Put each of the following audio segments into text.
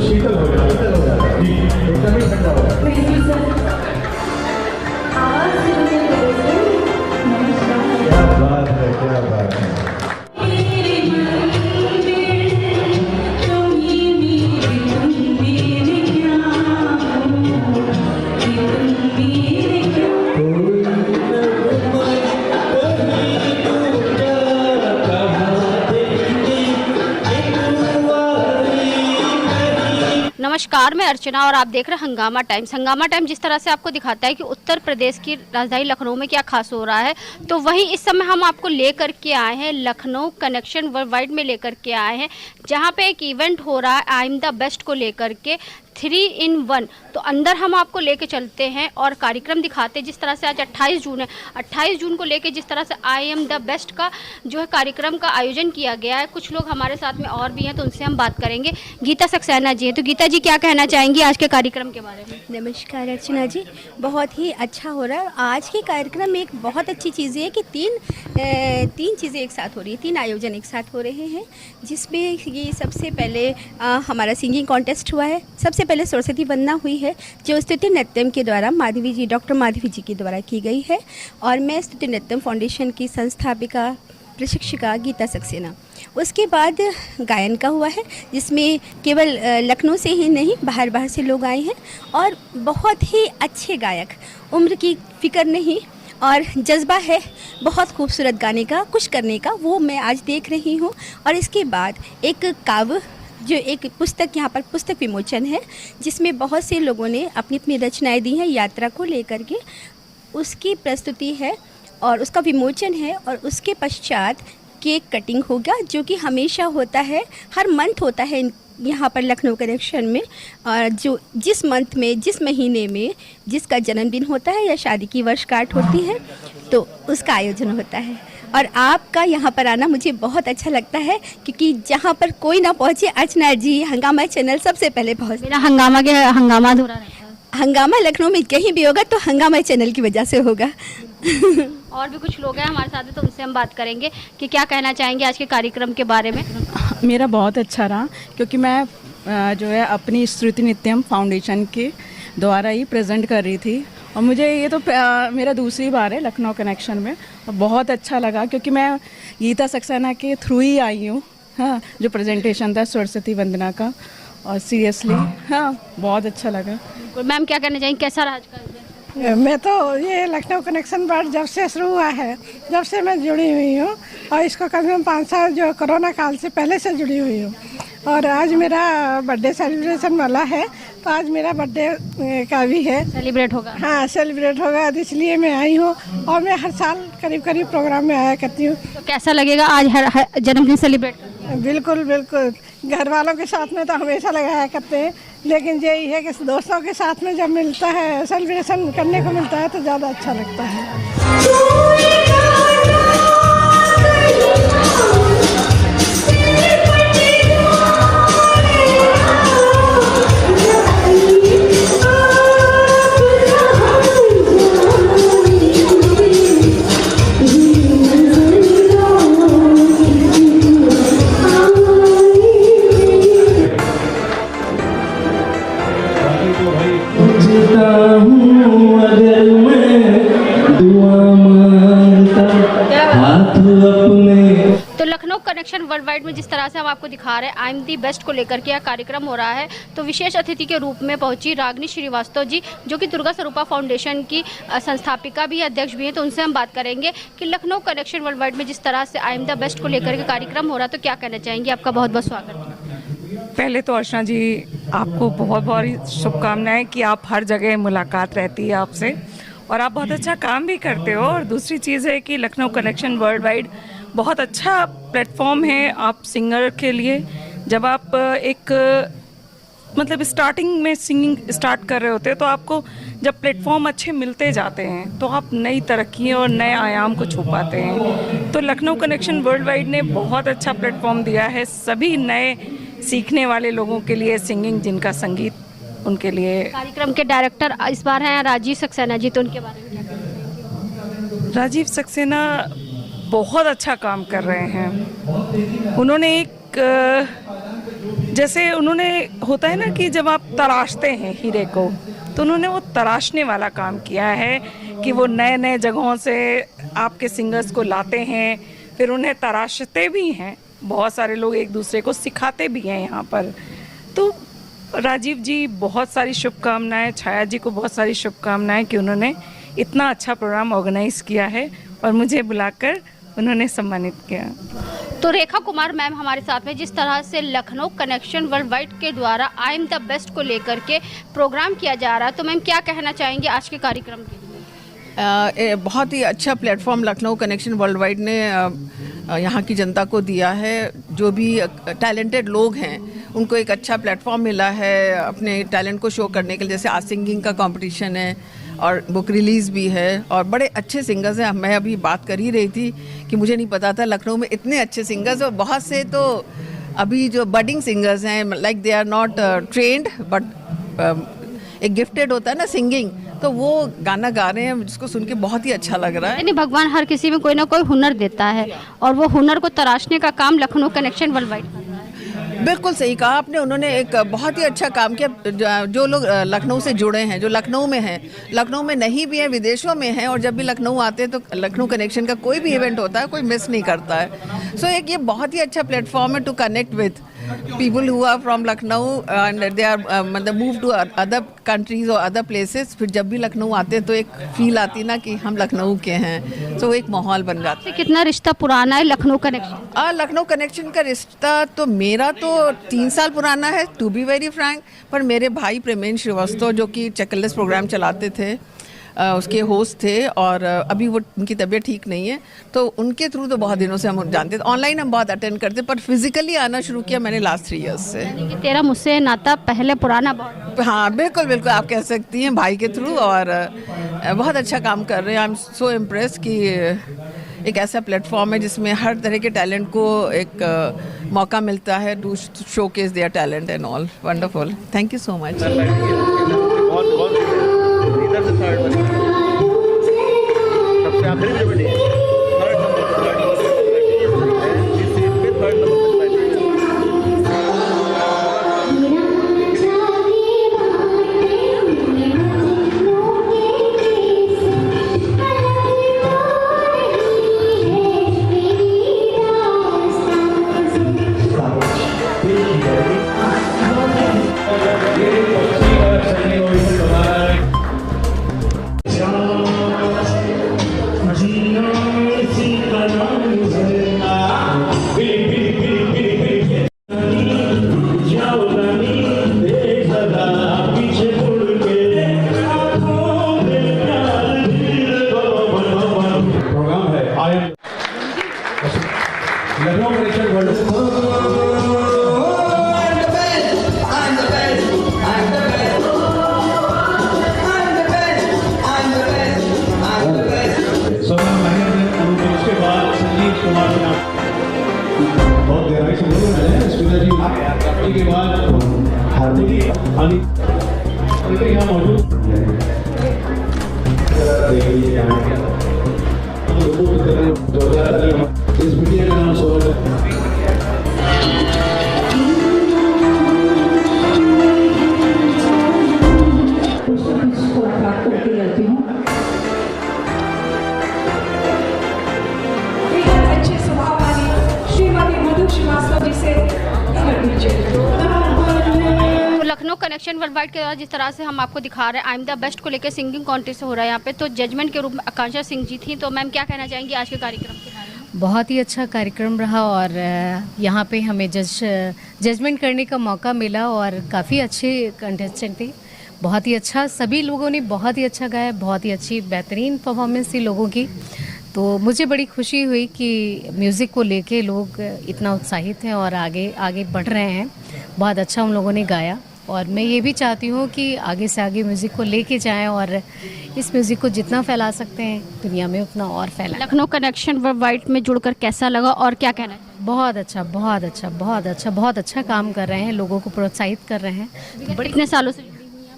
शीतल हो जाता है जी, एकदम ही ठंडा हो जाता है। क्या बात है, क्या बात है। नमस्कार, मैं अर्चना और आप देख रहे हैं हंगामा टाइम्स। हंगामा टाइम जिस तरह से आपको दिखाता है कि उत्तर प्रदेश की राजधानी लखनऊ में क्या खास हो रहा है, तो वहीं इस समय हम आपको लेकर के आए हैं लखनऊ कनेक्शन वर्ल्ड वाइड में लेकर के आए हैं, जहां पे एक इवेंट हो रहा है आई एम द बेस्ट को लेकर के 3 in 1। तो अंदर हम आपको लेके चलते हैं और कार्यक्रम दिखाते हैं। जिस तरह से आज 28 जून है, 28 जून को लेके जिस तरह से आई एम द बेस्ट का जो है कार्यक्रम का आयोजन किया गया है। कुछ लोग हमारे साथ में और भी हैं, तो उनसे हम बात करेंगे। गीता सक्सेना जी हैं, तो गीता जी क्या कहना चाहेंगी आज के कार्यक्रम के बारे में? नमस्कार अर्चना जी, बहुत ही अच्छा हो रहा है। आज के कार्यक्रम में एक बहुत अच्छी चीज़ है कि तीन चीज़ें एक साथ हो रही है, 3 आयोजन एक साथ हो रहे हैं, जिसमें ये सबसे पहले हमारा सिंगिंग कॉन्टेस्ट हुआ है। सबसे पहले सरस्वती वंदना हुई है, जो स्तुति नृत्यम के द्वारा डॉक्टर माधवी जी के द्वारा की गई है। और मैं स्तुति नृत्यम फाउंडेशन की संस्थापिका प्रशिक्षिका गीता सक्सेना। उसके बाद गायन का हुआ है, जिसमें केवल लखनऊ से ही नहीं बाहर से लोग आए हैं और बहुत ही अच्छे गायक, उम्र की फिक्र नहीं और जज्बा है बहुत खूबसूरत गाने का, कुछ करने का, वो मैं आज देख रही हूँ। और इसके बाद एक काव्य, जो एक पुस्तक, यहाँ पर पुस्तक विमोचन है, जिसमें बहुत से लोगों ने अपनी अपनी रचनाएं दी हैं यात्रा को लेकर के, उसकी प्रस्तुति है और उसका विमोचन है। और उसके पश्चात केक कटिंग होगा, जो कि हमेशा होता है, हर मंथ होता है यहाँ पर लखनऊ कनेक्शन में। और जो जिस मंथ में, जिस महीने में जिसका जन्मदिन होता है या शादी की वर्षगांठ होती है, तो उसका आयोजन होता है। और आपका यहाँ पर आना मुझे बहुत अच्छा लगता है, क्योंकि जहाँ पर कोई ना पहुँचे, अर्चना जी हंगामा चैनल सबसे पहले पहुँच। मेरा हंगामा अधूरा रहता है। हंगामा लखनऊ में कहीं भी होगा तो हंगामा चैनल की वजह से होगा। और भी कुछ लोग हैं हमारे साथ में, तो उनसे हम बात करेंगे कि क्या कहना चाहेंगे आज के कार्यक्रम के बारे में। मेरा बहुत अच्छा रहा, क्योंकि मैं जो है अपनी स्तुति नृत्यम फाउंडेशन के द्वारा ही प्रेजेंट कर रही थी। और मुझे ये तो मेरा दूसरी बार है लखनऊ कनेक्शन में, और बहुत अच्छा लगा, क्योंकि मैं गीता सक्सेना के थ्रू ही आई हूँ। हाँ, जो प्रेजेंटेशन था सरस्वती वंदना का, और सीरियसली हाँ बहुत अच्छा लगा। मैम क्या कहना चाहेंगे, कैसा रहा आज का? मैं तो ये लखनऊ कनेक्शन वर्ल्ड जब से शुरू हुआ है, जब से मैं जुड़ी हुई हूँ, और इसको कम से कम 5 साल जो कोरोना काल से पहले से जुड़ी हुई हूँ। और आज मेरा बर्थडे सेलिब्रेशन वाला है, तो आज मेरा बर्थडे का भी है, सेलिब्रेट होगा। हाँ सेलिब्रेट होगा, इसलिए मैं आई हूँ। और मैं हर साल करीब करीब प्रोग्राम में आया करती हूँ। तो कैसा लगेगा आज हर जन्मदिन सेलिब्रेट? बिल्कुल बिल्कुल, घर वालों के साथ में तो हमेशा लगाया करते हैं, लेकिन यही है कि दोस्तों के साथ में जब मिलता है, सेलिब्रेशन करने को मिलता है, तो ज़्यादा अच्छा लगता है। तो लखनऊ कनेक्शन वर्ल्ड वाइड में जिस तरह से हम आपको दिखा रहे हैं आई एम दी बेस्ट को लेकर के यह कार्यक्रम हो रहा है, तो विशेष अतिथि के रूप में पहुंची रागिनी श्रीवास्तव जी, जो कि दुर्गा स्वरूपा फाउंडेशन की संस्थापिका भी, अध्यक्ष भी हैं। तो उनसे हम बात करेंगे कि लखनऊ कनेक्शन वर्ल्ड वाइड में जिस तरह से आई एम द बेस्ट को लेकर के कार्यक्रम हो रहा है, तो क्या कहना चाहेंगे? आपका बहुत बहुत स्वागत। पहले तो अर्चना जी आपको बहुत बहुत शुभकामनाएं कि आप हर जगह मुलाकात रहती है आपसे, और आप बहुत अच्छा काम भी करते हो। और दूसरी चीज़ है कि लखनऊ कनेक्शन वर्ल्ड वाइड बहुत अच्छा प्लेटफॉर्म है आप सिंगर के लिए। जब आप एक मतलब स्टार्टिंग में सिंगिंग स्टार्ट कर रहे होते हैं, तो आपको जब प्लेटफॉर्म अच्छे मिलते जाते हैं, तो आप नई तरक्की और नए आयाम को छू पाते हैं। तो लखनऊ कनेक्शन वर्ल्ड वाइड ने बहुत अच्छा प्लेटफॉर्म दिया है सभी नए सीखने वाले लोगों के लिए, सिंगिंग जिनका संगीत उनके लिए। कार्यक्रम के डायरेक्टर इस बार हैं राजीव सक्सेना जी, तो उनके बारे में क्या कहेंगे? राजीव सक्सेना बहुत अच्छा काम कर रहे हैं। उन्होंने एक जैसे उन्होंने, होता है ना कि जब आप तराशते हैं हीरे को, तो उन्होंने वो तराशने वाला काम किया है कि वो नए नए जगहों से आपके सिंगर्स को लाते हैं, फिर उन्हें तराशते भी हैं। बहुत सारे लोग एक दूसरे को सिखाते भी हैं यहाँ पर। तो राजीव जी बहुत सारी शुभकामनाएं, छाया जी को बहुत सारी शुभकामनाएं कि उन्होंने इतना अच्छा प्रोग्राम ऑर्गेनाइज़ किया है और मुझे बुलाकर उन्होंने सम्मानित किया। तो रेखा कुमार मैम हमारे साथ में, जिस तरह से लखनऊ कनेक्शन वर्ल्ड वाइड के द्वारा आई एम द बेस्ट को लेकर के प्रोग्राम किया जा रहा है, तो मैम क्या कहना चाहेंगे आज के कार्यक्रम के लिए? बहुत ही अच्छा platform Lucknow connection world wide ने यहाँ की जनता को दिया है। जो भी टैलेंटेड लोग हैं उनको एक अच्छा प्लेटफॉर्म मिला है अपने टैलेंट को शो करने के लिए। जैसे आज सिंगिंग का कंपटीशन है और बुक रिलीज़ भी है और बड़े अच्छे सिंगर्स हैं। मैं अभी बात कर ही रही थी कि मुझे नहीं पता था लखनऊ में इतने अच्छे सिंगर्स, और बहुत से तो अभी जो बडिंग सिंगर्स हैं, like they are not trained but एक गिफ्टेड होता है ना सिंगिंग, तो वो गाना गा रहे हैं जिसको सुन के बहुत ही अच्छा लग रहा है। यानी भगवान हर किसी में कोई ना कोई हुनर देता है और वो हुनर को तराशने का काम लखनऊ कनेक्शन वर्ल्ड वाइड कर रहा है। बिल्कुल सही कहा आपने। उन्होंने एक बहुत ही अच्छा काम किया। जो लोग लखनऊ से जुड़े हैं, जो लखनऊ में हैं, लखनऊ में नहीं भी हैं, विदेशों में हैं, और जब भी लखनऊ आते हैं तो लखनऊ कनेक्शन का कोई भी इवेंट होता है कोई मिस नहीं करता है। सो एक ये बहुत ही अच्छा प्लेटफॉर्म है to connect with people who are from Lucknow and they are मतलब move to other countries or other places। फिर जब भी लखनऊ आते हैं तो एक फील आती ना कि हम लखनऊ के हैं, तो एक माहौल बन जाता है। कितना रिश्ता पुराना है लखनऊ कनेक्शन? लखनऊ कनेक्शन का रिश्ता तो मेरा तो 3 साल पुराना है, टू बी वेरी फ्रैंक। पर मेरे भाई प्रेमेन श्रीवास्तव जो कि चेकलेस प्रोग्राम चलाते थे, उसके होस्ट थे, और अभी वो उनकी तबीयत ठीक नहीं है, तो उनके थ्रू तो बहुत दिनों से हम जानते थे। ऑनलाइन हम बहुत अटेंड करते, पर फिजिकली आना शुरू किया मैंने लास्ट 3 इयर्स से। तेरा मुझसे नाता पहले पुराना बहुत। हाँ बिल्कुल बिल्कुल, आप कह सकती हैं भाई के थ्रू, और बहुत अच्छा काम कर रहे हैं। आई एम सो इम्प्रेस कि एक ऐसा प्लेटफॉर्म है जिसमें हर तरह के टैलेंट को एक मौका मिलता है to showcase their talent and all. Wonderful, thank you so much. सबसे आखिरी में बनी लखनऊ कनेक्शन वर्ल्ड उसके बाद संजीव कुमार सिन्हा बहुत गहराई से बोल रहे हैं। जी के बाद हार्दिक यहाँ मौजूद इस मीडिया का नाम प्राप्त करती रहती हूँ। अच्छे स्वभाव वाली श्रीमती मधु श्रीवास्तव जी से लखनऊ कनेक्शन वर्ल्ड वाइड के द्वारा जिस तरह से हम आपको दिखा रहे हैं आई एम द बेस्ट को लेकर सिंगिंग कॉन्टेस्ट हो रहा है यहाँ पे, तो जजमेंट के रूप में आकांक्षा सिंह जी थी। तो मैम क्या कहना चाहेंगी आज के कार्यक्रम के बारे में? बहुत ही अच्छा कार्यक्रम रहा और यहाँ पे हमें जजमेंट करने का मौका मिला और काफ़ी अच्छे कंटेस्टेंट थे। बहुत ही अच्छा, सभी लोगों ने बहुत ही अच्छा गाया, बहुत ही अच्छी बेहतरीन परफॉर्मेंस थी लोगों की। तो मुझे बड़ी खुशी हुई कि म्यूज़िक को लेके लोग इतना उत्साहित हैं और आगे आगे बढ़ रहे हैं। बहुत अच्छा उन लोगों ने गाया और मैं ये भी चाहती हूँ कि आगे से आगे म्यूज़िक को लेके जाएं और इस म्यूज़िक को जितना फैला सकते हैं दुनिया में उतना और फैलाएं। लखनऊ कनेक्शन वर्ल्ड वाइड में जुड़कर कैसा लगा और क्या कहना है? बहुत अच्छा, बहुत अच्छा, बहुत अच्छा, बहुत अच्छा काम कर रहे हैं, लोगों को प्रोत्साहित कर रहे हैं। कितने सालों से जुड़ी हुई हैं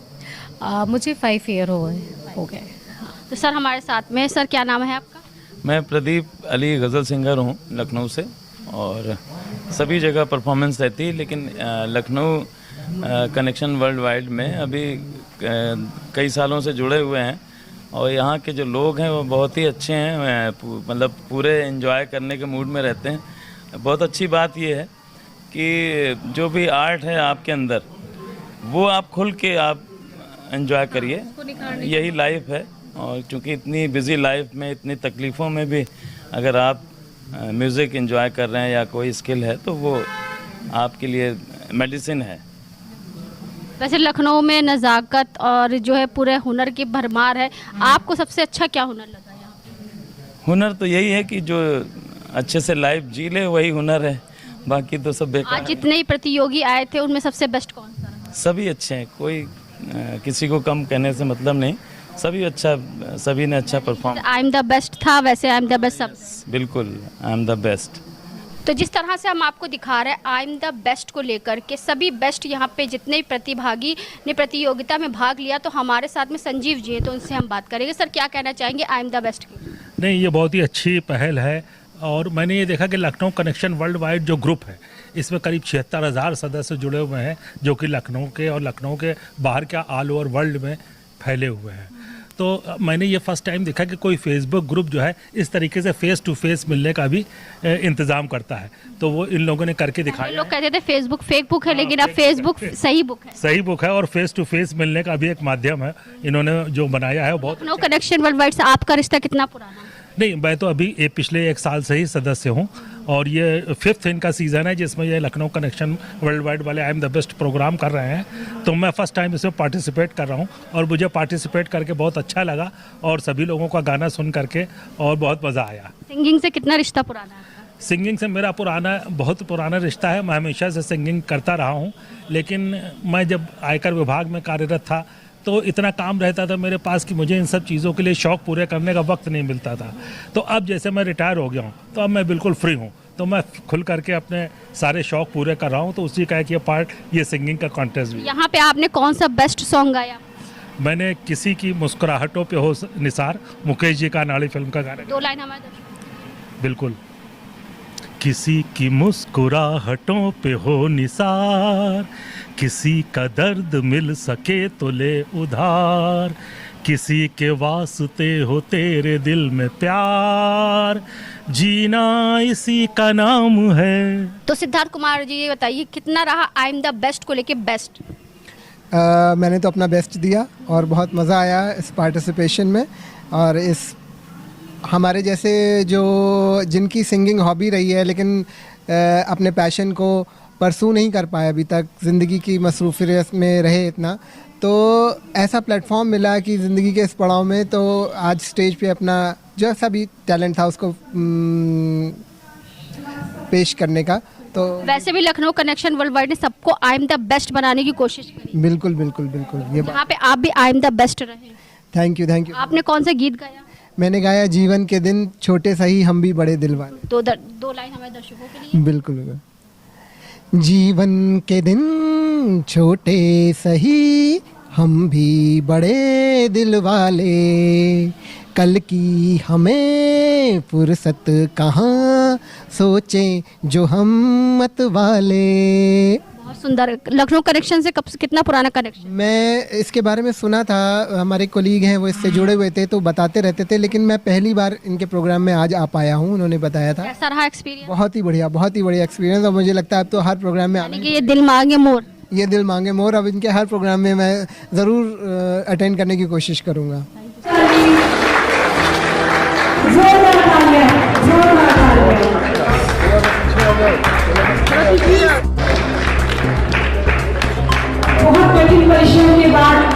आप? मुझे 5 ईयर हो गए। तो सर हमारे साथ में, सर क्या नाम है आपका? मैं प्रदीप अली गज़ल सिंगर हूँ लखनऊ से, और सभी जगह परफॉर्मेंस रहती है, लेकिन लखनऊ कनेक्शन वर्ल्ड वाइड में अभी कई सालों से जुड़े हुए हैं और यहाँ के जो लोग हैं वो बहुत ही अच्छे हैं, मतलब पूरे एंजॉय करने के मूड में रहते हैं। बहुत अच्छी बात ये है कि जो भी आर्ट है आपके अंदर वो आप खुल के आप एंजॉय करिए, यही लाइफ है। और क्योंकि इतनी बिजी लाइफ में, इतनी तकलीफ़ों में भी अगर आप म्यूज़िक एंजॉय कर रहे हैं या कोई स्किल है तो वो आपके लिए मेडिसिन है। वैसे लखनऊ में नज़ाकत और जो है पूरे हुनर की भरमार है, आपको सबसे अच्छा क्या हुनर लगा यहाँ? हुनर तो यही है कि जो अच्छे से लाइफ जी ले वही हुनर है, बाकी तो सब बेकार आज जितने ही प्रतियोगी आए थे उनमें सबसे बेस्ट कौन सा रहा? सभी अच्छे हैं, कोई किसी को कम कहने से मतलब नहीं, सभी अच्छा, सभी ने अच्छा perform. I am the best था, वैसे आई एम द बेस्ट सब। बिल्कुल, आई एम द बेस्ट। तो जिस तरह से हम आपको दिखा रहे हैं आई एम द बेस्ट को लेकर के, सभी बेस्ट यहाँ पे जितने भी प्रतिभागी ने प्रतियोगिता में भाग लिया, तो हमारे साथ में संजीव जी हैं, तो उनसे हम बात करेंगे। सर, क्या कहना चाहेंगे आई एम द बेस्ट की? नहीं, ये बहुत ही अच्छी पहल है और मैंने ये देखा कि लखनऊ कनेक्शन वर्ल्ड वाइड जो ग्रुप है इसमें करीब 76,000 सदस्य जुड़े हुए हैं, जो कि लखनऊ के और लखनऊ के बाहर के ऑल ओवर वर्ल्ड में फैले हुए हैं। तो मैंने ये फर्स्ट टाइम देखा कि कोई फेसबुक ग्रुप जो है इस तरीके से फेस टू फेस मिलने का भी इंतज़ाम करता है, तो वो इन लोगों ने करके दिखाया। लोग कहते थे फेसबुक फेक बुक है, लेकिन अब फेसबुक सही बुक है। सही बुक है और फेस टू फेस मिलने का भी एक माध्यम है, इन्होंने जो बनाया है बहुत। लखनऊ कनेक्शन वर्ल्ड वाइड से आपका रिश्ता कितना पुराना है? नहीं, मैं तो अभी पिछले 1 साल से ही सदस्य हूँ और ये 5th इनका सीज़न है जिसमें ये लखनऊ कनेक्शन वर्ल्ड वाइड वाले I am the best programme कर रहे हैं। तो मैं फर्स्ट टाइम इसमें पार्टिसिपेट कर रहा हूँ और मुझे पार्टिसिपेट करके बहुत अच्छा लगा और सभी लोगों का गाना सुन करके और बहुत मज़ा आया। सिंगिंग से कितना रिश्ता पुराना है? सिंगिंग से मेरा बहुत पुराना रिश्ता है। मैं हमेशा से सिंगिंग करता रहा हूँ, लेकिन मैं जब आयकर विभाग में कार्यरत था तो इतना काम रहता था मेरे पास कि मुझे इन सब चीज़ों के लिए शौक़ पूरे करने का वक्त नहीं मिलता था। तो अब जैसे मैं रिटायर हो गया हूँ तो अब मैं बिल्कुल फ्री हूँ, तो मैं खुल करके अपने सारे शौक़ पूरे कर रहा हूँ। तो उसी का एक ये पार्ट, ये सिंगिंग का कॉन्टेस्ट भी। यहाँ पे आपने कौन सा बेस्ट सॉन्ग गाया? मैंने किसी की मुस्कुराहटों पे हो निसार, मुकेश जी का नाड़ी फिल्म का गाना। 2 लाइन हमारे। बिल्कुल। किसी की मुस्कुराहटों पे हो निसार, किसी का दर्द मिल सके तो ले उधार, किसी के वास्ते हो तेरे दिल में प्यार, जीना इसी का नाम है। तो सिद्धार्थ कुमार जी, ये बताइए कितना रहा आई एम द बेस्ट को लेके बेस्ट? मैंने तो अपना बेस्ट दिया और बहुत मज़ा आया इस पार्टिसिपेशन में। और इस हमारे जैसे जो जिनकी सिंगिंग हॉबी रही है लेकिन अपने पैशन को परसू नहीं कर पाए अभी तक, ज़िंदगी की मसरूफियत में रहे इतना, तो ऐसा प्लेटफॉर्म मिला कि ज़िंदगी के इस पड़ाव में तो आज स्टेज पे अपना जैसा भी टैलेंट था उसको पेश करने का। तो वैसे भी लखनऊ कनेक्शन वर्ल्ड वाइड ने सबको आई एम द बेस्ट बनाने की कोशिश की। बिल्कुल बिल्कुल बिल्कुल, ये यहाँ पे आप भी आई एम द बेस्ट रहे। Thank you thank you. आपने कौन सा गीत गाया? मैंने गाया जीवन के दिन छोटे सही हम भी बड़े दिल वाले। 2 लाइन हमारे दर्शकों के लिए। बिल्कुल बिल्कुल। जीवन के दिन छोटे सही हम भी बड़े दिल वाले, कल की हमें फुर्सत कहाँ, सोचें जो हम मत वाले। बहुत सुंदर। लखनऊ कनेक्शन से कितना पुराना कनेक्शन? मैं इसके बारे में सुना था, हमारे कोलीग हैं वो इससे जुड़े हुए थे तो बताते रहते थे, लेकिन मैं पहली बार इनके प्रोग्राम में आज आ पाया हूँ। उन्होंने बताया था। कैसा रहा एक्सपीरियंस? बहुत ही बढ़िया एक्सपीरियंस। और मुझे लगता है अब तो हर प्रोग्राम में आने, ये दिल मांगे मोर, ये दिल मांगे मोर, अब इनके हर प्रोग्राम में मैं ज़रूर अटेंड करने की कोशिश करूँगा। बहुत कठिन परिश्रम के बाद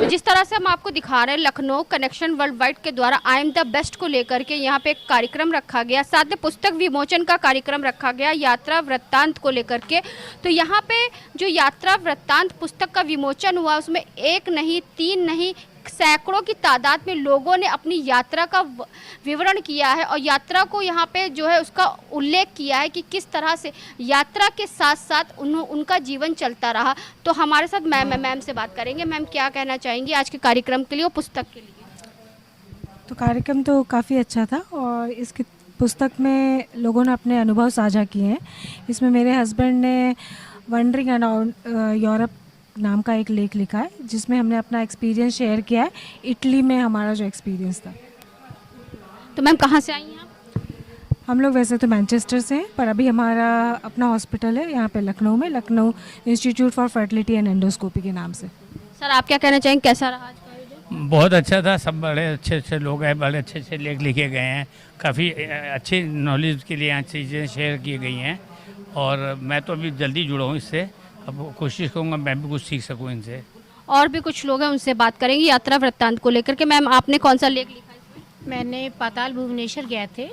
जिस तरह से हम आपको दिखा रहे हैं लखनऊ कनेक्शन वर्ल्ड वाइड के द्वारा आई एम द बेस्ट को लेकर के यहाँ पे एक कार्यक्रम रखा गया, साथ में पुस्तक विमोचन का कार्यक्रम रखा गया यात्रा वृत्तांत को लेकर के। तो यहाँ पे जो यात्रा वृत्तांत पुस्तक का विमोचन हुआ उसमें 1 नहीं 3 नहीं सैकड़ों की तादाद में लोगों ने अपनी यात्रा का विवरण किया है और यात्रा को यहाँ पे जो है उसका उल्लेख किया है कि किस तरह से यात्रा के साथ साथ उनका जीवन चलता रहा। तो हमारे साथ मैम से बात करेंगे। मैम, क्या कहना चाहेंगी आज के कार्यक्रम के लिए और पुस्तक के लिए? तो कार्यक्रम तो काफ़ी अच्छा था और इसकी पुस्तक में लोगों ने अपने अनुभव साझा किए हैं। इसमें मेरे हस्बैंड ने वंडरिंग अराउंड यूरोप नाम का एक लेख लिखा है, जिसमें हमने अपना एक्सपीरियंस शेयर किया है, इटली में हमारा जो एक्सपीरियंस था। तो मैम, कहाँ से आई हैं आप? हम लोग वैसे तो मैनचेस्टर से हैं, पर अभी हमारा अपना हॉस्पिटल है यहाँ पे लखनऊ में, Lucknow institute for fertility and endoscopy के नाम से। सर, आप क्या कहना चाहेंगे, कैसा रहा आज का आयोजन? बहुत अच्छा था, सब बड़े अच्छे लोग हैं, बड़े अच्छे लेख लिखे गए हैं, काफ़ी अच्छी नॉलेज के लिए यहाँ चीज़ें शेयर की गई हैं और मैं तो अभी जल्दी जुड़ा हूँ इससे। अब कोशिश करूँगा मैं भी कुछ सीख सकूँ इनसे। और भी कुछ लोग हैं, उनसे बात करेंगे यात्रा वृत्तांत को लेकर के। मैम, आपने कौन सा लेख लिखा है? मैंने पाताल भुवनेश्वर गए थे,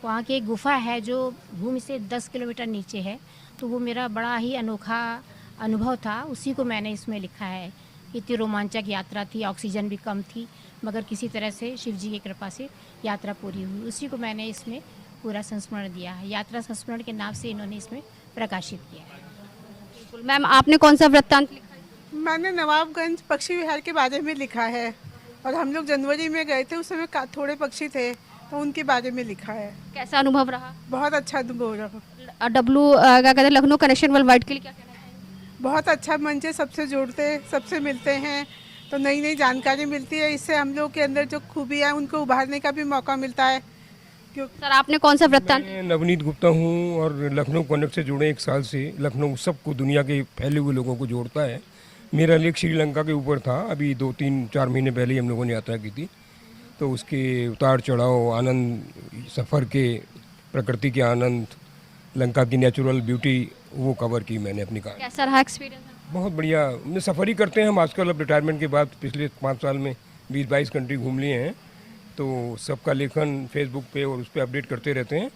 वहाँ की एक गुफा है जो भूमि से 10 किलोमीटर नीचे है, तो वो मेरा बड़ा ही अनोखा अनुभव था, उसी को मैंने इसमें लिखा है। इतनी रोमांचक यात्रा थी, ऑक्सीजन भी कम थी, मगर किसी तरह से शिव जी की कृपा से यात्रा पूरी हुई, उसी को मैंने इसमें पूरा संस्मरण दिया है। यात्रा संस्मरण के नाम से इन्होंने इसमें प्रकाशित किया है। मैम, आपने कौन सा वृत्तांत लिखा है? मैंने नवाबगंज पक्षी विहार के बारे में लिखा है और हम लोग जनवरी में गए थे, उस समय थोड़े पक्षी थे तो उनके बारे में लिखा है। कैसा अनुभव रहा? बहुत अच्छा अनुभव रहा। क्या कहते हैं, लखनऊ कनेक्शन वर्ल्ड वाइड के लिए क्या कहना है? बहुत अच्छा मंच है, सबसे जुड़ते, सबसे मिलते हैं तो नई नई जानकारी मिलती है, इससे हम लोग के अंदर जो खूबियाँ हैं उनको उभारने का भी मौका मिलता है। सर, आपने कौन सा वृत्तांत? मैं नवनीत गुप्ता हूँ और लखनऊ कनेक्ट से जुड़े 1 साल से। लखनऊ सबको, दुनिया के फैले हुए लोगों को जोड़ता है। मेरा लेख श्रीलंका के ऊपर था, अभी 2-3-4 महीने पहले ही हम लोगों ने यात्रा की थी, तो उसके उतार चढ़ाव, आनंद, सफ़र के, प्रकृति के आनंद, लंका की नेचुरल ब्यूटी, वो कवर की मैंने अपनी कहानी। कैसा रहा एक्सपीरियंस? बहुत बढ़िया। मैं सफ़र ही करते हैं हम आजकल, अब रिटायरमेंट के बाद पिछले 5 साल में 20-22 कंट्री घूम लिए हैं, तो सबका लेखन फेसबुक पे और उस पर अपडेट करते रहते हैं।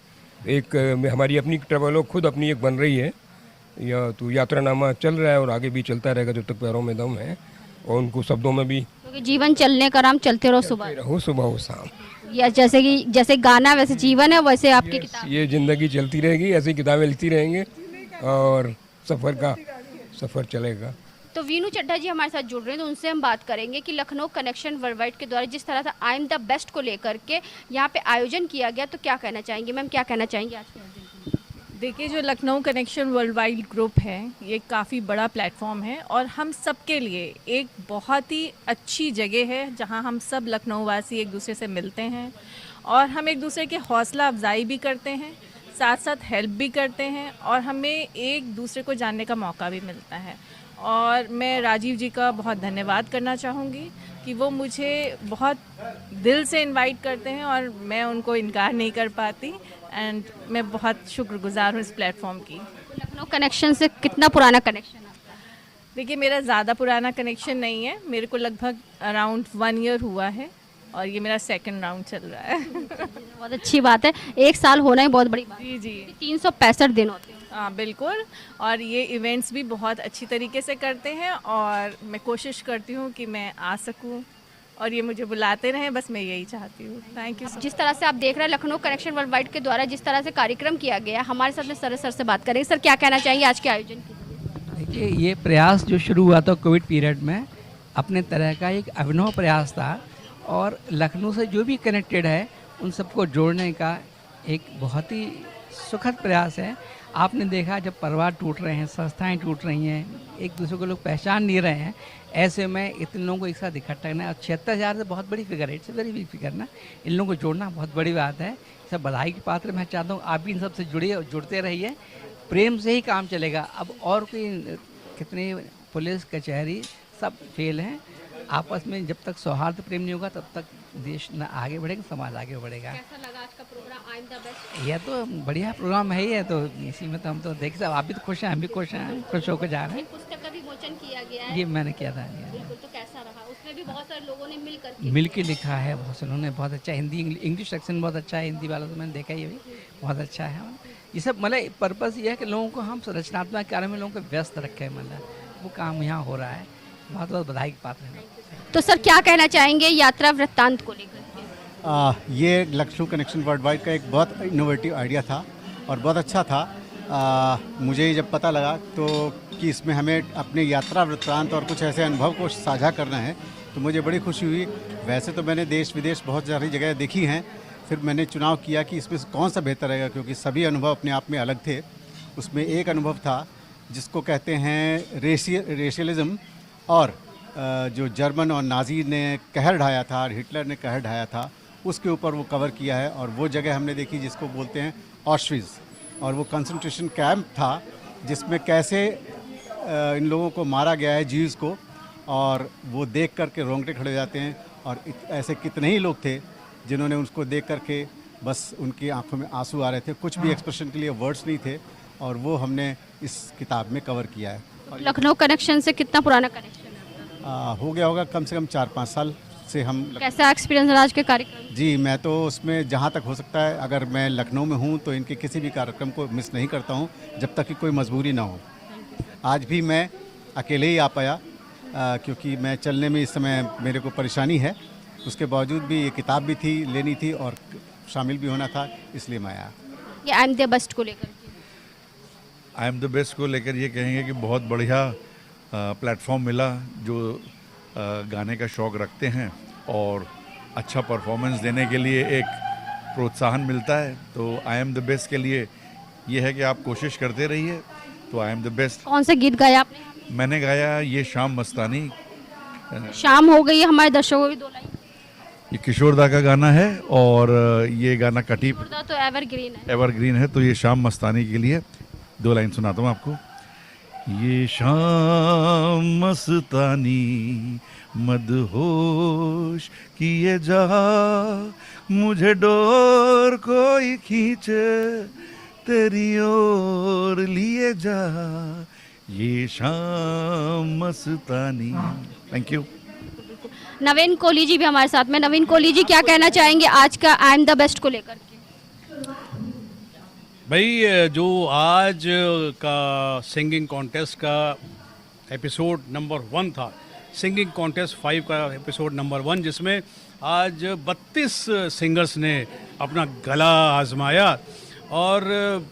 एक हमारी अपनी ट्रैवलॉग खुद अपनी एक बन रही है, या तो यात्रानामा चल रहा है और आगे भी चलता रहेगा जब तक पैरों में दम है, और उनको शब्दों में भी, क्योंकि जीवन चलने का नाम चलते रहो सुबह हो शाम, या जैसे गाना वैसे जीवन है, वैसे आपकी किताब। ये ज़िंदगी चलती रहेगी, ऐसी किताबें लिखती रहेंगे और सफ़र चलेगा। तो वीनू चड्ढा जी हमारे साथ जुड़ रहे हैं, तो उनसे हम बात करेंगे कि लखनऊ कनेक्शन वर्ल्ड वाइड के द्वारा जिस तरह से आई एम द बेस्ट को लेकर के यहाँ पे आयोजन किया गया, तो क्या कहना चाहेंगे मैम, क्या कहना चाहेंगे आज के आयोजन? देखिए, जो Lucknow connection world wide group है, ये काफ़ी बड़ा प्लेटफॉर्म है और हम सब के लिए एक बहुत ही अच्छी जगह है, जहाँ हम सब लखनऊ वासी एक दूसरे से मिलते हैं और हम एक दूसरे के हौसला अफजाई भी करते हैं, साथ साथ हेल्प भी करते हैं और हमें एक दूसरे को जानने का मौका भी मिलता है। और मैं राजीव जी का बहुत धन्यवाद करना चाहूँगी कि वो मुझे बहुत दिल से इनवाइट करते हैं और मैं उनको इनकार नहीं कर पाती, एंड मैं बहुत शुक्रगुजार हूँ इस प्लेटफॉर्म की। लखनऊ कनेक्शन से कितना पुराना कनेक्शन है? देखिए, मेरा ज़्यादा पुराना कनेक्शन नहीं है, मेरे को लगभग अराउंड 1 ईयर हुआ है और ये मेरा 2nd राउंड चल रहा है। बहुत अच्छी बात है, 1 साल होना ही बहुत बड़ी बात। जी जी, 365 दिन होते हैं। हाँ बिल्कुल, और ये इवेंट्स भी बहुत अच्छी तरीके से करते हैं और मैं कोशिश करती हूँ कि मैं आ सकूँ और ये मुझे बुलाते रहें, बस मैं यही चाहती हूँ। Thank you. जिस तरह से आप देख रहे हैं लखनऊ कनेक्शन वर्ल्ड वाइड के द्वारा जिस तरह से कार्यक्रम किया गया, हमारे साथ में सर से बात करेंगे। सर, क्या कहना चाहिए आज के आयोजन की? देखिए, ये प्रयास जो शुरू हुआ था कोविड पीरियड में, अपने तरह का एक अभिनव प्रयास था और लखनऊ से जो भी कनेक्टेड है उन सबको जोड़ने का एक बहुत ही सुखद प्रयास है। आपने देखा, जब परिवार टूट रहे हैं, संस्थाएं टूट रही हैं, एक दूसरे को लोग पहचान नहीं रहे हैं, ऐसे में इतने लोगों को एक साथ इकट्ठा करना और 76,000 से बहुत बड़ी फिगर है, इट्स वेरी बिग फिगर ना। इन लोगों को जोड़ना बहुत बड़ी बात है, सब बधाई के पात्र। मैं चाहता हूँ आप भी इन सबसे जुड़िए और जुड़ते रहिए, प्रेम से ही काम चलेगा। अब और कोई कितने पुलिस कचहरी सब फेल हैं, आपस में जब तक सौहार्द प्रेम नहीं होगा तब तक देश न आगे बढ़ेगा, समाज आगे बढ़ेगा। कैसा लगा आज का programme, I am the best? यह तो बढ़िया प्रोग्राम है ही है, तो इसी में तो हम तो देख सकते, आप भी तो खुश हैं, हम भी खुश हैं, खुश होकर जा रहे हैं। पुस्तक का भी विमोचन किया गया है। ये मैंने किया था। बिल्कुल, तो कैसा रहा? उसमें भी बहुत सारे लोगों ने मिल के लिखा है, बहुत से लोगों ने, बहुत अच्छा हिंदी इंग्लिश सेक्शन बहुत अच्छा है, हिंदी वाला तो मैंने देखा ही भी बहुत अच्छा है। ये सब मतलब पर्पज़ ये है कि लोगों को हम रचनात्मक कार्य में लोगों को व्यस्त रखें, मतलब वो काम यहाँ हो रहा है। बहुत बहुत बधाई के पात्र हैं। तो सर क्या कहना चाहेंगे यात्रा वृत्तांत को लेकर? ये लखनऊ कनेक्शन वर्ल्ड वाइड का एक बहुत इनोवेटिव आइडिया था और बहुत अच्छा था। मुझे जब पता लगा तो कि इसमें हमें अपने यात्रा वृत्तांत और कुछ ऐसे अनुभव को साझा करना है तो मुझे बड़ी खुशी हुई। वैसे तो मैंने देश विदेश बहुत सारी जगह देखी हैं, फिर मैंने चुनाव किया कि इसमें कौन सा बेहतर रहेगा, क्योंकि सभी अनुभव अपने आप में अलग थे। उसमें एक अनुभव था जिसको कहते हैं रेशियलिज्म, और जो जर्मन और नाजी ने कहर ढाया था और हिटलर ने कहर ढाया था, उसके ऊपर वो कवर किया है। और वो जगह हमने देखी जिसको बोलते हैं ऑश्विट्ज़, और वो कंसंट्रेशन कैंप था जिसमें कैसे इन लोगों को मारा गया है, जीव्स को, और वो देख करके रोंगटे खड़े हो जाते हैं। और ऐसे कितने ही लोग थे जिन्होंने उसको देख करके बस उनकी आंखों में आंसू आ रहे थे, कुछ भी एक्सप्रेशन के लिए वर्ड्स नहीं थे, और वो हमने इस किताब में कवर किया है। लखनऊ कनेक्शन से कितना पुराना कनेक्शन है? हो गया होगा कम से कम 4-5 साल से हम। कैसा एक्सपीरियंस रहा आज के कार्यक्रम? जी, मैं तो उसमें जहाँ तक हो सकता है, अगर मैं लखनऊ में हूँ तो इनके किसी भी कार्यक्रम को मिस नहीं करता हूँ जब तक कि कोई मजबूरी ना हो। आज भी मैं अकेले ही आ पाया क्योंकि मैं चलने में इस समय मेरे को परेशानी है। उसके बावजूद भी ये किताब भी थी, लेनी थी और शामिल भी होना था, इसलिए मैं आया। ये आई एम द बेस्ट को लेकर, आई एम द बेस्ट को लेकर ये कहेंगे कि बहुत बढ़िया प्लेटफॉर्म मिला। जो गाने का शौक़ रखते हैं और अच्छा परफॉर्मेंस देने के लिए एक प्रोत्साहन मिलता है, तो आई एम द बेस्ट के लिए ये है कि आप कोशिश करते रहिए। तो आई एम द बेस्ट। कौन से गीत गाया आपने? मैंने गाया ये शाम मस्तानी। शाम हो गई है, हमारे दर्शकों को भी 2 लाइन। ये किशोरदा का गाना है और ये गाना कटी तो एवरग्रीन है। एवरग्रीन है, तो ये शाम मस्तानी के लिए 2 लाइन सुनाता हूँ आपको। ये शाम मस्तानी मदहोश किए जा, मुझे डोर कोई खींचे तेरी ओर लिए जा, ये शाम मस्तानी। Thank you. नवीन कोहली जी भी हमारे साथ में। नवीन कोहली जी, क्या कहना चाहेंगे आज का आई एम द बेस्ट को लेकर? भाई, जो आज का सिंगिंग कॉन्टेस्ट का एपिसोड नंबर 1 था, सिंगिंग कॉन्टेस्ट 5 का एपिसोड नंबर 1, जिसमें आज 32 सिंगर्स ने अपना गला आजमाया, और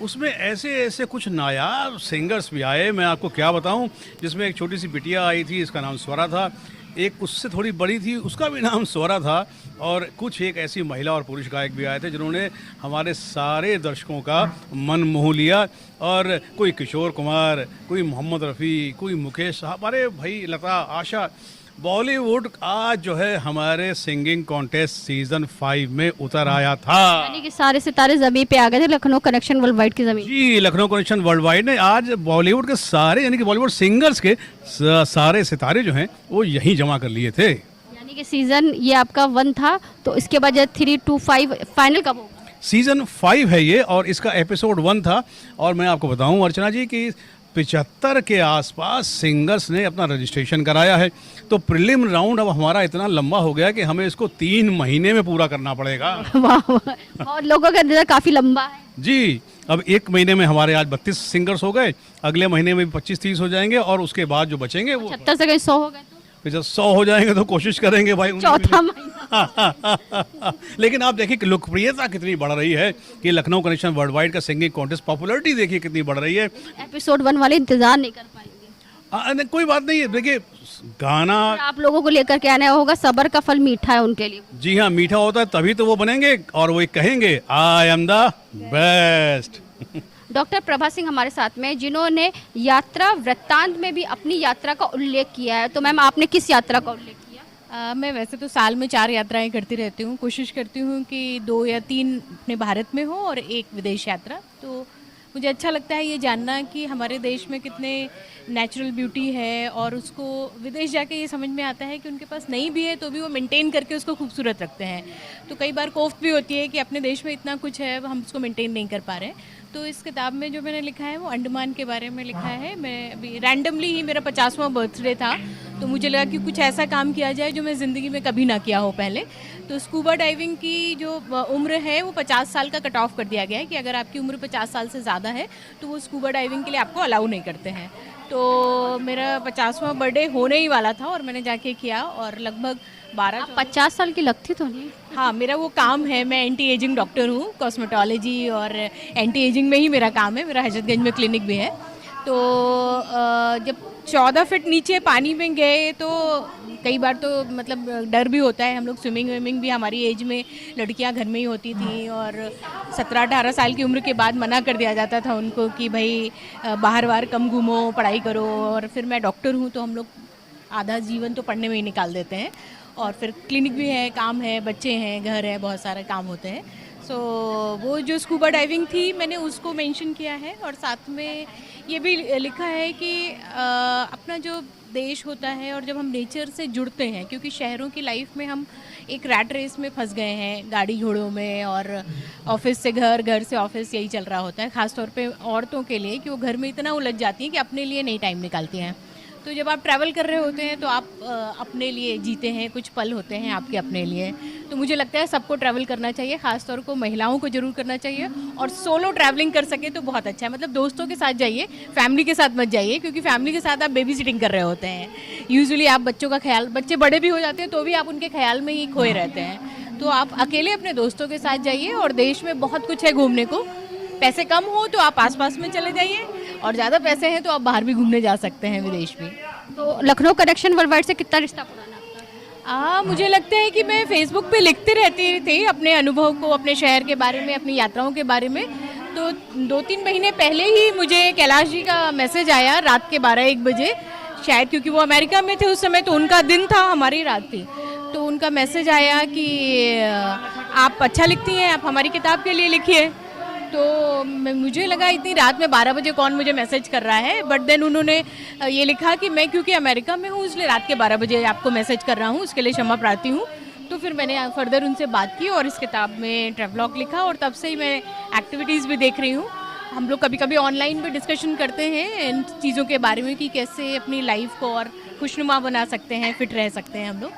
उसमें ऐसे ऐसे कुछ नायाब सिंगर्स भी आए, मैं आपको क्या बताऊं। जिसमें एक छोटी सी बिटिया आई थी, इसका नाम स्वरा था, एक उससे थोड़ी बड़ी थी, उसका भी नाम स्वरा था, और कुछ एक ऐसी महिला और पुरुष गायक भी आए थे जिन्होंने हमारे सारे दर्शकों का मन मोह लिया। और कोई किशोर कुमार, कोई मोहम्मद रफ़ी, कोई मुकेश साहब, अरे भाई लता, आशा। बॉलीवुड आज जो है हमारे सिंगिंग कॉन्टेस्ट सीजन 5 में उतर आया था। यानी कि सारे सितारे जमीन पे आ गए थे लखनऊ कनेक्शन वर्ल्ड वाइड की जमीन। जी, लखनऊ कनेक्शन वर्ल्ड वाइड ने आज बॉलीवुड के सारे, यानी कि बॉलीवुड सिंगर्स के सारे सितारे जो हैं वो यहीं जमा कर लिए थे। यानी कि सीजन ये आपका 1 था, तो इसके बाद 3, 2, 5 फाइनल कब होगा? सीजन 5 है ये, और इसका एपिसोड 1 था। और मैं आपको बताऊं अर्चना जी कि 75 के आसपास सिंगर्स ने अपना रजिस्ट्रेशन कराया है। तो प्रीलिम राउंड अब हमारा इतना लंबा हो गया कि हमें इसको 3 महीने में पूरा करना पड़ेगा। वाह, और लोगों का इंतजार काफी लंबा है। जी, अब 1 महीने में हमारे आज 32 सिंगर्स हो गए, अगले महीने में 25-30 हो जाएंगे, और उसके बाद जो बचेंगे वो 70 से कहीं 100 हो गए, फिर जब 100 हो जाएंगे तो कोशिश करेंगे भाई चौथा महीना। लेकिन आप देखिए कि लोकप्रियता कितनी बढ़ रही है कि लखनऊ कनेक्शन वर्ल्ड वाइड का सिंगिंग कॉन्टेस्ट पॉपुलैरिटी देखिए कितनी बढ़ रही है। एपिसोड 1 वाले इंतजार नहीं कर पाएंगे। कोई बात नहीं है, देखिए गाना आप लोगों को लेकर के आना होगा, सबर का फल मीठा है उनके लिए। जी हाँ, मीठा होता है तभी तो वो बनेंगे, और वो कहेंगे आई am the best. Doctor Prabha Singh हमारे साथ में, जिन्होंने यात्रा वृत्तांत में भी अपनी यात्रा का उल्लेख किया है। तो मैम, आपने किस यात्रा का उल्लेख किया? मैं वैसे तो साल में 4 यात्राएं करती रहती हूँ। कोशिश करती हूँ कि 2 या 3 अपने भारत में हो और 1 विदेश यात्रा। तो मुझे अच्छा लगता है ये जानना कि हमारे देश में कितने नेचुरल ब्यूटी है, और उसको विदेश जाके ये समझ में आता है कि उनके पास नहीं भी है तो भी वो मेंटेन करके उसको खूबसूरत रखते हैं। तो कई बार कोफ्त भी होती है कि अपने देश में इतना कुछ है, हम उसको मेंटेन नहीं कर पा रहे हैं। तो इस किताब में जो मैंने लिखा है वो अंडमान के बारे में लिखा है। मैं अभी रैंडमली ही, मेरा 50वां बर्थडे था, तो मुझे लगा कि कुछ ऐसा काम किया जाए जो मैं ज़िंदगी में कभी ना किया हो पहले। तो स्कूबा डाइविंग की जो उम्र है वो 50 साल का कट ऑफ कर दिया गया है कि अगर आपकी उम्र 50 साल से ज़्यादा है तो वो स्कूबा डाइविंग के लिए आपको अलाउ नहीं करते हैं। तो मेरा 50वां बर्थडे होने ही वाला था और मैंने जाके किया और लगभग 50 साल की लगती तो नहीं। हाँ, मेरा वो काम है, मैं एंटी एजिंग डॉक्टर हूँ, कॉस्मेटोलॉजी और एंटी एजिंग में ही मेरा काम है, मेरा हजरतगंज में क्लिनिक भी है। तो जब 14 फीट नीचे पानी में गए तो कई बार तो मतलब डर भी होता है। हम लोग स्विमिंग विमिंग भी हमारी एज में लड़कियां घर में ही होती थी और 17-18 साल की उम्र के बाद मना कर दिया जाता था उनको कि भाई बाहर बाहर कम घूमो, पढ़ाई करो। और फिर मैं डॉक्टर हूँ तो हम लोग आधा जीवन तो पढ़ने में ही निकाल देते हैं और फिर क्लिनिक भी है, काम है, बच्चे हैं, घर है, बहुत सारे काम होते हैं। सो वो जो स्कूबा डाइविंग थी मैंने उसको मेंशन किया है और साथ में ये भी लिखा है कि अपना जो देश होता है और जब हम नेचर से जुड़ते हैं, क्योंकि शहरों की लाइफ में हम एक रैट रेस में फंस गए हैं, गाड़ी घोड़ों में और ऑफिस से घर, घर से ऑफिस, यही चल रहा होता है। ख़ासतौर पे औरतों के लिए कि वो घर में इतना उलझ जाती हैं कि अपने लिए नहीं टाइम निकालती हैं। तो जब आप ट्रैवल कर रहे होते हैं तो आप अपने लिए जीते हैं, कुछ पल होते हैं आपके अपने लिए। तो मुझे लगता है सबको ट्रैवल करना चाहिए, ख़ासतौर को महिलाओं को ज़रूर करना चाहिए और सोलो ट्रैवलिंग कर सके तो बहुत अच्छा है। मतलब दोस्तों के साथ जाइए, फैमिली के साथ मत जाइए, क्योंकि फैमिली के साथ आप बेबी सिटिंग कर रहे होते हैं। यूजुअली आप बच्चों का ख्याल, बच्चे बड़े भी हो जाते हैं तो भी आप उनके ख्याल में ही खोए रहते हैं। तो आप अकेले अपने दोस्तों के साथ जाइए और देश में बहुत कुछ है घूमने को। पैसे कम हो तो आप आसपास में चले जाइए और ज़्यादा पैसे हैं तो आप बाहर भी घूमने जा सकते हैं, विदेश भी। तो लखनऊ कनेक्शन वर्ल्ड वाइड से कितना रिश्ता पुराना? मुझे लगता है कि मैं फेसबुक पे लिखते रहती थी अपने अनुभव को, अपने शहर के बारे में, अपनी यात्राओं के बारे में। तो 2-3 महीने पहले ही मुझे कैलाश जी का मैसेज आया रात के 12-1 बजे, शायद क्योंकि वो अमेरिका में थे उस समय, तो उनका दिन था, हमारी रात थी। तो उनका मैसेज आया कि आप अच्छा लिखती हैं, आप हमारी किताब के लिए लिखिए। तो मुझे लगा इतनी रात में 12 बजे कौन मुझे मैसेज कर रहा है, बट देन उन्होंने ये लिखा कि मैं क्योंकि अमेरिका में हूँ इसलिए रात के 12 बजे आपको मैसेज कर रहा हूँ, उसके लिए क्षमा प्रार्थी हूँ। तो फिर मैंने फर्दर उनसे बात की और इस किताब में ट्रैवलॉग लिखा और तब से ही मैं एक्टिविटीज़ भी देख रही हूँ। हम लोग कभी कभी ऑनलाइन भी डिस्कशन करते हैं इन चीज़ों के बारे में कि कैसे अपनी लाइफ को और खुशनुमा बना सकते हैं, फिट रह सकते हैं हम लोग।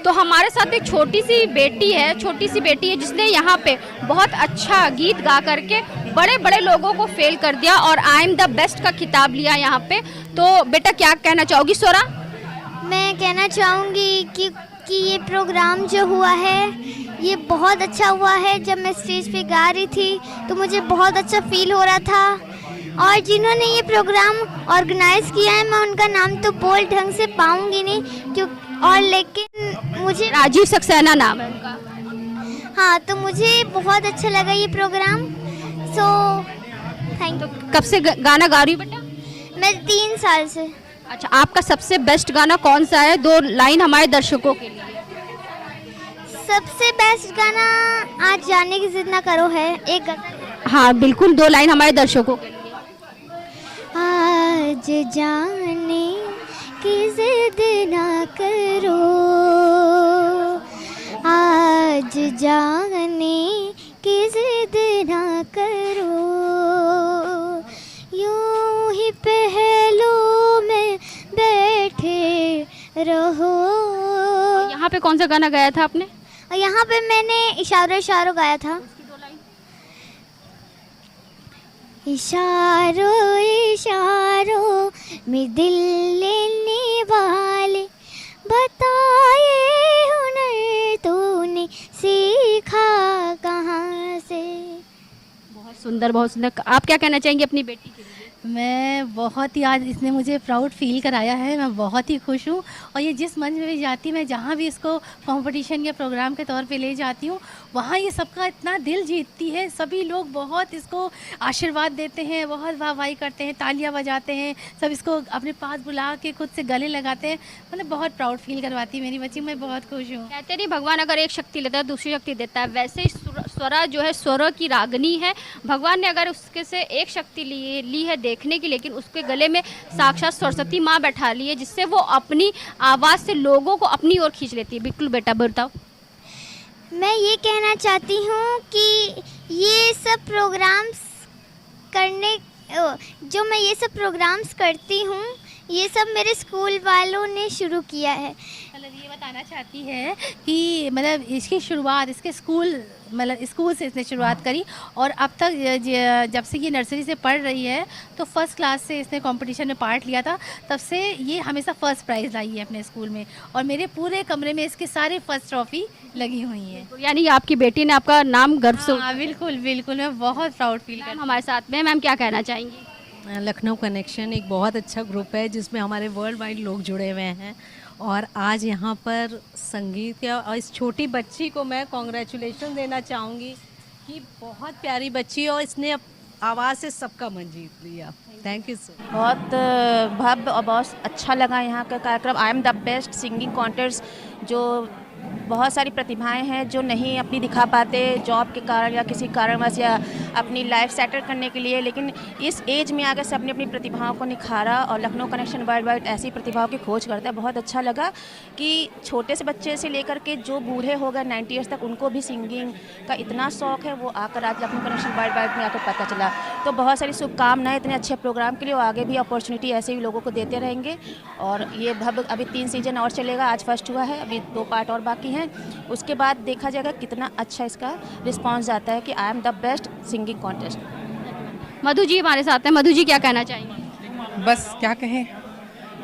तो हमारे साथ एक छोटी सी बेटी है जिसने यहाँ पे बहुत अच्छा गीत गा करके बड़े बड़े लोगों को फेल कर दिया और आई एम द बेस्ट का खिताब लिया यहाँ पे। तो बेटा क्या कहना चाहोगी स्वरा? मैं कहना चाहूँगी कि ये प्रोग्राम जो हुआ है ये बहुत अच्छा हुआ है। जब मैं स्टेज पे गा रही थी तो मुझे बहुत अच्छा फील हो रहा था और जिन्होंने ये प्रोग्राम ऑर्गेनाइज किया है मैं उनका नाम तो बोल ढंग से पाऊंगी नहीं लेकिन मुझे राजीव सक्सेना नाम है उनका। हाँ, तो मुझे बहुत अच्छा लगा ये प्रोग्राम। So thank you. कब से गाना गा रही हो बेटा? मैं 3 साल से। अच्छा, आपका सबसे बेस्ट गाना कौन सा है? 2 लाइन हमारे दर्शकों के लिए। सबसे बेस्ट गाना आज जाने की जिद ना करो है एक गाना। हाँ बिल्कुल, 2 लाइन हमारे दर्शकों के लिए। आज जाने की जिद ना करो, आज जाने की जिद ना करो, यूं ही पहलू में बैठे रहो। यहाँ पे कौन सा गाना गाया था आपने? यहाँ पे मैंने इशारों गाया था। इशारों इशारों में दिल लेने वाले, बताए हुनर तूने सीखा कहाँ से। बहुत सुंदर, बहुत सुंदर। आप क्या कहना चाहेंगे अपनी बेटी के लिए? मैं बहुत ही, आज इसने मुझे प्राउड फील कराया है, मैं बहुत ही खुश हूँ। और ये जिस मंच में भी जाती, मैं जहाँ भी इसको कंपटीशन या प्रोग्राम के तौर पे ले जाती हूँ, वहाँ ये सबका इतना दिल जीतती है। सभी लोग बहुत इसको आशीर्वाद देते हैं, बहुत वाहवाही करते हैं, तालियां बजाते हैं, सब इसको अपने पास बुला के खुद से गले लगाते हैं। मतलब बहुत प्राउड फील करवाती है मेरी बच्ची, मैं बहुत खुश हूँ। कहते नहीं भगवान अगर एक शक्ति लेता है दूसरी शक्ति देता है, वैसे ही स्वरा जो है स्वर की रागनी है। भगवान ने अगर उसके से एक शक्ति ली है देखने की, लेकिन उसके गले में साक्षात सरस्वती माँ बैठा ली है, जिससे वो अपनी आवाज़ से लोगों को अपनी ओर खींच लेती है। बिल्कुल बेटा, बताओ। मैं ये कहना चाहती हूँ कि ये सब प्रोग्राम्स करती हूँ, ये सब मेरे स्कूल वालों ने शुरू किया है। बताना चाहती है कि मतलब इसकी शुरुआत इसके स्कूल मतलब स्कूल से इसने शुरुआत करी और अब तक जब से ये नर्सरी से पढ़ रही है तो फर्स्ट क्लास से इसने कंपटीशन में पार्ट लिया था, तब से ये हमेशा फर्स्ट प्राइज़ लाई है अपने स्कूल में और मेरे पूरे कमरे में इसके सारे फर्स्ट ट्रॉफी लगी हुई हैं। यानी आपकी बेटी ने आपका नाम गर्व से बिल्कुल बिल्कुल, मैं बहुत प्राउड फील करती हूँ। हमारे साथ में मैम क्या कहना चाहेंगी? लखनऊ कनेक्शन एक बहुत अच्छा ग्रुप है जिसमें हमारे वर्ल्ड वाइड लोग जुड़े हुए हैं और आज यहाँ पर संगीत या और इस छोटी बच्ची को मैं कॉन्ग्रेचुलेशन देना चाहूँगी कि बहुत प्यारी बच्ची और इसने आवाज़ से सबका मन जीत लिया। Thank you so much. बहुत भव्य और बहुत अच्छा लगा यहाँ का कार्यक्रम। आई am the best singing contest, जो बहुत सारी प्रतिभाएं हैं जो नहीं अपनी दिखा पाते जॉब के कारण या किसी कारणवश या अपनी लाइफ सेटल करने के लिए, लेकिन इस एज में आकर से अपनी अपनी प्रतिभाओं को निखारा और लखनऊ कनेक्शन वर्ल्ड वाइड ऐसी प्रतिभाओं की खोज करता है। बहुत अच्छा लगा कि छोटे से बच्चे से लेकर के जो बूढ़े हो गए 90 ईयर्स तक, उनको भी सिंगिंग का इतना शौक़ है, वो आकर आज लखनऊ कनेक्शन वर्ल्ड वाइड में आकर पता चला। तो बहुत सारी शुभकामनाएं इतने अच्छे प्रोग्राम के लिए, और आगे भी अपॉर्चुनिटी ऐसे ही लोगों को देते रहेंगे। और ये भव्य अभी 3 सीजन और चलेगा, आज फर्स्ट हुआ है, अभी 2 पार्ट और बाकी हैं। उसके बाद देखा जाएगा कितना अच्छा इसका रिस्पांस आता है कि I am the best singing contest. Madhu ji हमारे साथ हैं। मधु जी क्या कहना चाहेंगे? बस क्या कहें,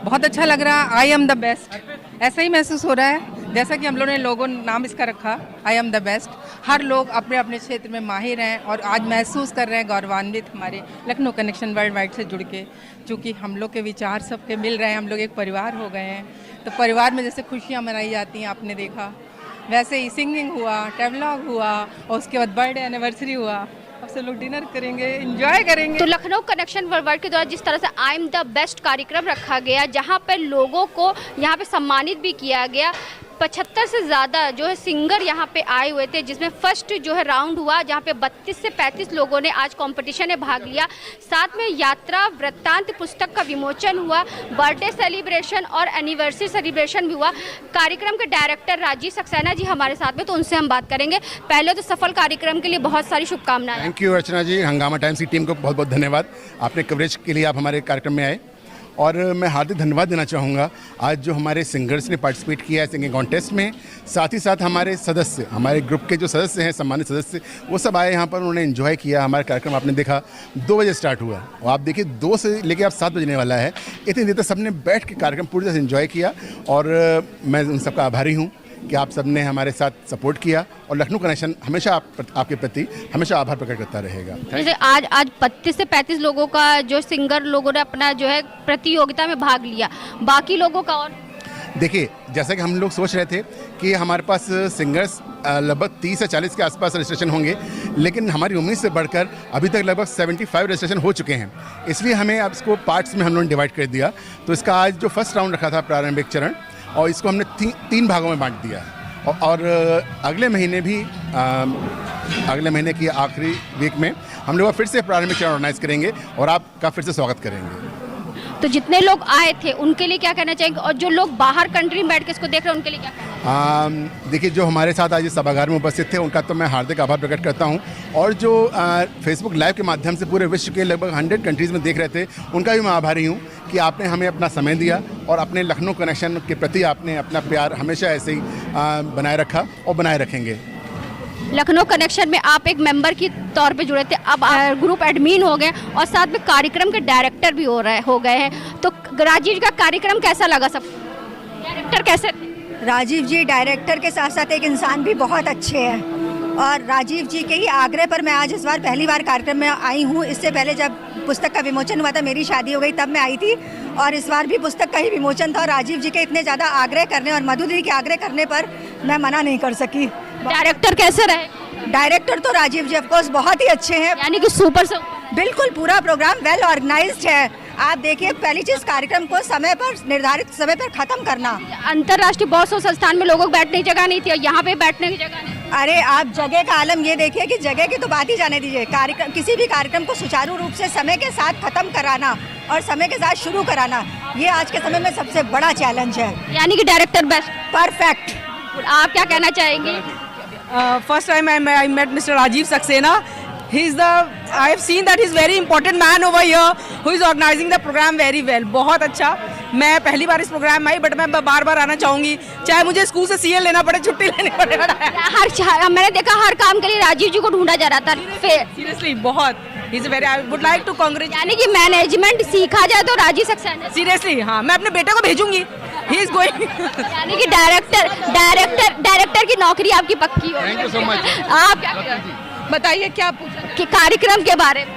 बहुत अच्छा लग रहा है। आई एम द बेस्ट, ऐसा ही महसूस हो रहा है जैसा कि हम लोगों ने लोगों ने नाम इसका रखा, आई एम द बेस्ट। हर लोग अपने अपने क्षेत्र में माहिर हैं और आज महसूस कर रहे हैं गौरवान्वित हमारे लखनऊ कनेक्शन वर्ल्ड वाइड से जुड़ के, चूँकि हम लोग के विचार सबके मिल रहे हैं, हम लोग एक परिवार हो गए हैं। तो परिवार में जैसे खुशियाँ मनाई जाती हैं, आपने देखा, वैसे ही सिंगिंग हुआ, ट्रैवलॉग हुआ और उसके बाद बर्थडे एनिवर्सरी हुआ। अब सब लोग डिनर करेंगे, एंजॉय करेंगे। तो लखनऊ कनेक्शन वर्ल्ड वाइड के द्वारा जिस तरह से आई एम द बेस्ट कार्यक्रम रखा गया, जहां पर लोगों को यहां पे सम्मानित भी किया गया। 75 से ज़्यादा जो है सिंगर यहाँ पे आए हुए थे, जिसमें फर्स्ट जो है राउंड हुआ जहाँ पे 32 से 35 लोगों ने आज कंपटीशन में भाग लिया। साथ में यात्रा वृत्तांत पुस्तक का विमोचन हुआ, बर्थडे सेलिब्रेशन और एनिवर्सरी सेलिब्रेशन भी हुआ। कार्यक्रम के डायरेक्टर राजीव सक्सेना जी हमारे साथ में, तो उनसे हम बात करेंगे। पहले तो सफल कार्यक्रम के लिए बहुत सारी शुभकामनाएं। थैंक यू अर्चना जी, हंगामा टाइम्स की टीम को बहुत बहुत धन्यवाद, आपने कवरेज के लिए आप हमारे कार्यक्रम में आए। और मैं हार्दिक धन्यवाद देना चाहूँगा आज जो हमारे सिंगर्स ने पार्टिसिपेट किया है सिंगिंग कॉन्टेस्ट में, साथ ही साथ हमारे सदस्य, हमारे ग्रुप के जो सदस्य हैं, सम्मानित सदस्य, वो सब आए यहाँ पर, उन्होंने एंजॉय किया। हमारा कार्यक्रम आपने देखा 2 बजे स्टार्ट हुआ और आप देखिए 2 से लेकर आप 7 बजने वाला है। इतनी देर तक सबने बैठ के कार्यक्रम पूरी तरह से एंजॉय किया और मैं उन सबका आभारी हूँ कि आप सबने हमारे साथ सपोर्ट किया और लखनऊ कनेक्शन हमेशा आपके प्रति हमेशा आभार प्रकट करता रहेगा। जैसे आज 32 से 35 लोगों का जो सिंगर लोगों ने अपना जो है प्रतियोगिता में भाग लिया, बाकी लोगों का और देखिए, जैसा कि हम लोग सोच रहे थे कि हमारे पास सिंगर्स लगभग 30 से 40 के आसपास रजिस्ट्रेशन होंगे, लेकिन हमारी उम्मीद से बढ़कर अभी तक लगभग 75 रजिस्ट्रेशन हो चुके हैं। इसलिए हमें अब इसको पार्ट्स में हम लोगों ने डिवाइड कर दिया। तो इसका आज जो फर्स्ट राउंड रखा था प्रारंभिक चरण, और इसको हमने 3 भागों में बांट दिया और अगले महीने भी अगले महीने की आखिरी वीक में हम लोग फिर से प्रारंभिक चरण ऑर्गेनाइज करेंगे और आपका फिर से स्वागत करेंगे। तो जितने लोग आए थे उनके लिए क्या कहना चाहेंगे, और जो लोग बाहर कंट्री में बैठ के इसको देख रहे हैं उनके लिए क्या कहना? देखिए, जो हमारे साथ आज इस सभागार में उपस्थित थे उनका तो मैं हार्दिक आभार प्रकट करता हूं, और जो फेसबुक लाइव के माध्यम से पूरे विश्व के लगभग 100 कंट्रीज़ में देख रहे थे उनका भी मैं आभारी हूं कि आपने हमें अपना समय दिया और अपने लखनऊ कनेक्शन के प्रति आपने अपना प्यार हमेशा ऐसे ही बनाए रखा और बनाए रखेंगे। लखनऊ कनेक्शन में आप एक मेंबर की तौर पे जुड़े थे, अब ग्रुप एडमिन हो गए और साथ में कार्यक्रम के डायरेक्टर भी हो गए हैं। तो राजीव का कार्यक्रम कैसा लगा? सब डायरेक्टर कैसे थे? राजीव जी डायरेक्टर के साथ साथ एक इंसान भी बहुत अच्छे हैं, और राजीव जी के ही आग्रह पर मैं आज इस बार पहली बार कार्यक्रम में आई हूँ। इससे पहले जब पुस्तक का विमोचन हुआ था, मेरी शादी हो गई, तब मैं आई थी, और इस बार भी पुस्तक का ही विमोचन था। और राजीव जी के इतने ज़्यादा आग्रह करने और मधु दी के आग्रह करने पर मैं मना नहीं कर सकी। डायरेक्टर कैसे रहे? डायरेक्टर तो राजीव जी ऑफकोर्स बहुत ही अच्छे हैं, यानी कि सुपर से बिल्कुल पूरा प्रोग्राम वेल ऑर्गेनाइज्ड है। आप देखिए, पहली चीज कार्यक्रम को समय पर, निर्धारित समय पर खत्म करना। अंतर्राष्ट्रीय बहुत से संस्थान में लोगों को बैठने की जगह नहीं थी और यहाँ पे बैठने की जगह नहीं। अरे आप जगह का आलम ये देखिए कि जगह की तो बात ही जाने दीजिए, कार्यक्रम, किसी भी कार्यक्रम को सुचारू रूप से समय के साथ खत्म कराना और समय के साथ शुरू कराना, ये आज के समय में सबसे बड़ा चैलेंज है। यानी कि डायरेक्टर बेस्ट, परफेक्ट। आप क्या कहना चाहेंगे? First time I met Mr. Rajiv Saxena. I have seen that he's very important man over here who is organizing the program very well. बहुत अच्छा, मैं पहली बार इस प्रोग्राम में आई, बट मैं बार बार आना चाहूँगी, चाहे मुझे स्कूल से सीएल लेना पड़े, छुट्टी लेनी पड़े। मैंने देखा हर काम के लिए राजीव जी को ढूंढा जा रहा था। सीरियसली बहुत I would like to congrat. यानी कि मैनेजमेंट सीखा जाए तो राजीव सक्सेना। सीरियसली हाँ, मैं अपने बेटे को भेजूंगी, ही इज गोइंग। यानी कि डायरेक्टर की नौकरी आपकी पक्की हो। Thank you so much. आप क्या बताइए क्या पूछा कि कार्यक्रम के बारे में?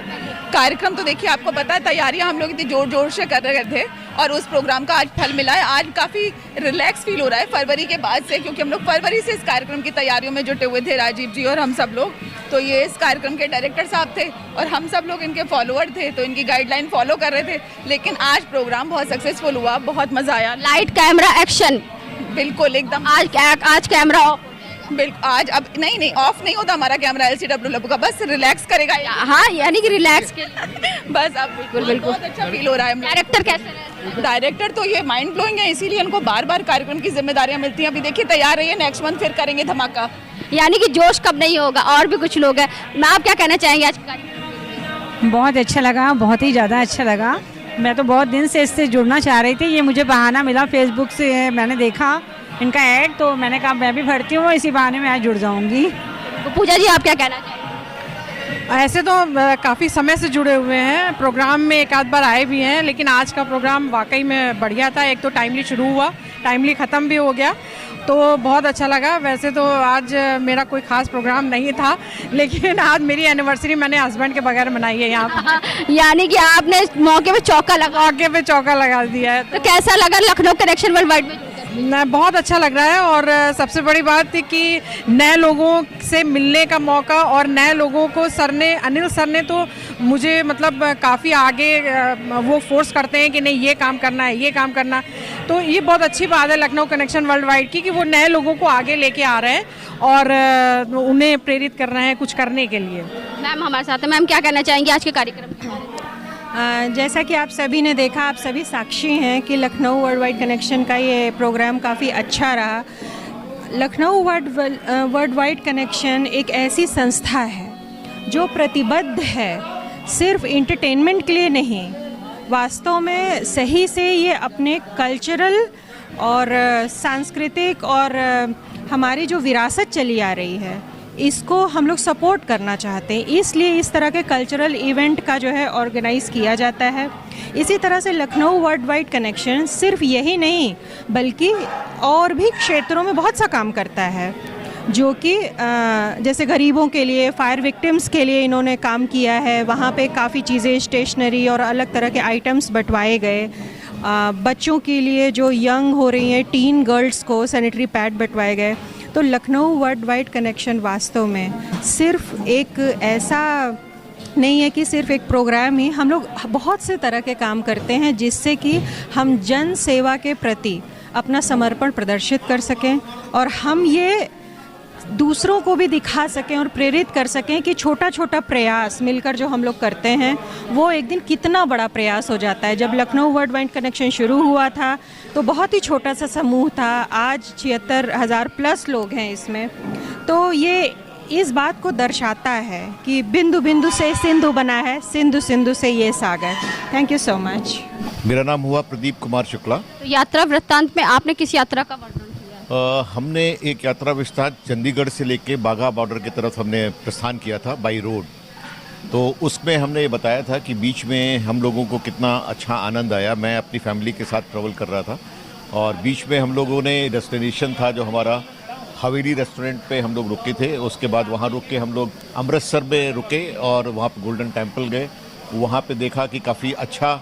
कार्यक्रम तो देखिए आपको पता है, तैयारियां हम लोग इतनी जोर से कर रहे थे और उस प्रोग्राम का आज फल मिला है। आज काफ़ी रिलैक्स फील हो रहा है फरवरी के बाद से, क्योंकि हम लोग फरवरी से इस कार्यक्रम की तैयारियों में जुटे हुए थे, राजीव जी और हम सब लोग। तो ये इस कार्यक्रम के डायरेक्टर साहब थे और हम सब लोग इनके फॉलोअर थे, तो इनकी गाइडलाइन फॉलो कर रहे थे। लेकिन आज प्रोग्राम बहुत सक्सेसफुल हुआ, बहुत मज़ा आया। लाइट कैमरा एक्शन, बिल्कुल एकदम। आज कैमरा ऑफ, बिल्कुल आज अब नहीं ऑफ नहीं होता हमारा कैमरा LCW का, बस रिलैक्स करेगा। हाँ, यानी कि रिलैक्स के बस अब बिल्कुल बहुत अच्छा फील हो रहा है। डायरेक्टर कैसे रहे? डायरेक्टर तो ये माइंड ब्लोइंग है, इसीलिए उनको बार बार कार्यक्रम की जिम्मेदारियां मिलती हैं। अभी देखिए तैयार रहिए, नेक्स्ट मंथ फिर करेंगे धमाका। यानी कि जोश कब नहीं होगा। और भी कुछ लोग हैं, मैं आप क्या कहना चाहेंगे आज का कार्यक्रम? बहुत अच्छा लगा, बहुत ही ज़्यादा अच्छा लगा। मैं तो बहुत दिन से इससे जुड़ना चाह रही थी, ये मुझे बहाना मिला, फेसबुक से मैंने देखा इनका ऐड, तो मैंने कहा मैं भी भरती हूँ, इसी बहाने में आज जुड़ जाऊँगी। तो पूजा जी आप क्या कहना चाहेंगे? ऐसे तो काफ़ी समय से जुड़े हुए हैं, प्रोग्राम में एक आध बार आए भी हैं, लेकिन आज का प्रोग्राम वाकई में बढ़िया था। एक तो टाइमली शुरू हुआ, टाइमली ख़त्म भी हो गया, तो बहुत अच्छा लगा। वैसे तो आज मेरा कोई ख़ास प्रोग्राम नहीं था, लेकिन आज मेरी एनिवर्सरी मैंने हस्बैंड के बगैर मनाई है यहाँ पर। यानी कि आपने मौके पे चौका लगा दिया है। तो कैसा लगा लखनऊ कनेक्शन वर्ल्डवाइड में? बहुत अच्छा लग रहा है, और सबसे बड़ी बात है कि नए लोगों से मिलने का मौका, और नए लोगों को अनिल सर ने तो मुझे मतलब काफ़ी आगे वो फोर्स करते हैं कि नहीं ये काम करना है, ये काम करना। तो ये बहुत अच्छी बात है लखनऊ कनेक्शन वर्ल्डवाइड की, कि वो नए लोगों को आगे लेके आ रहे हैं और उन्हें प्रेरित कर रहे हैं कुछ करने के लिए। मैम हमारे साथ है, मैम क्या कहना चाहेंगे आज के कार्यक्रम के बारे में? जैसा कि आप सभी ने देखा, आप सभी साक्षी हैं कि लखनऊ वर्ल्डवाइड कनेक्शन का ये प्रोग्राम काफ़ी अच्छा रहा। लखनऊ वर्ल्डवाइड कनेक्शन एक ऐसी संस्था है जो प्रतिबद्ध है सिर्फ इंटरटेनमेंट के लिए नहीं, वास्तव में सही से ये अपने कल्चरल और सांस्कृतिक और हमारी जो विरासत चली आ रही है इसको हम लोग सपोर्ट करना चाहते हैं, इसलिए इस तरह के कल्चरल इवेंट का जो है ऑर्गेनाइज़ किया जाता है। इसी तरह से लखनऊ वर्ल्डवाइड कनेक्शन सिर्फ यही नहीं बल्कि और भी क्षेत्रों में बहुत सा काम करता है, जो कि जैसे गरीबों के लिए, फायर विक्टिम्स के लिए इन्होंने काम किया है। वहाँ पे काफ़ी चीज़ें, स्टेशनरी और अलग तरह के आइटम्स बंटवाए गए। बच्चों के लिए जो यंग हो रही हैं, टीन गर्ल्स को सैनिटरी पैड बंटवाए गए। तो लखनऊ वर्ल्डवाइड कनेक्शन वास्तव में सिर्फ एक ऐसा नहीं है कि सिर्फ एक प्रोग्राम ही, हम लोग बहुत से तरह के काम करते हैं जिससे कि हम जन सेवा के प्रति अपना समर्पण प्रदर्शित कर सकें और हम ये दूसरों को भी दिखा सकें और प्रेरित कर सकें कि छोटा छोटा प्रयास मिलकर जो हम लोग करते हैं वो एक दिन कितना बड़ा प्रयास हो जाता है। जब लखनऊ वर्ल्डवाइड कनेक्शन शुरू हुआ था तो बहुत ही छोटा सा समूह था, आज 76,000 प्लस लोग हैं इसमें। तो ये इस बात को दर्शाता है कि बिंदु बिंदु से सिंधु बना है, सिंधु सिंधु से ये सागर। Thank you so much. मेरा नाम हुआ प्रदीप कुमार शुक्ला। तो यात्रा वृत्तांत में आपने किस यात्रा का वर्णन? हमने एक यात्रा विस्तार चंडीगढ़ से लेके बाघा बॉर्डर की तरफ हमने प्रस्थान किया था बाई रोड। तो उसमें हमने ये बताया था कि बीच में हम लोगों को कितना अच्छा आनंद आया। मैं अपनी फैमिली के साथ ट्रैवल कर रहा था और बीच में हम लोगों ने डेस्टिनेशन था जो हमारा हवेली रेस्टोरेंट पे हम लोग रुके थे। उसके बाद वहाँ रुक के हम लोग अमृतसर में रुके और वहाँ पे गोल्डन टेम्पल गए। वहाँ पे देखा कि काफ़ी अच्छा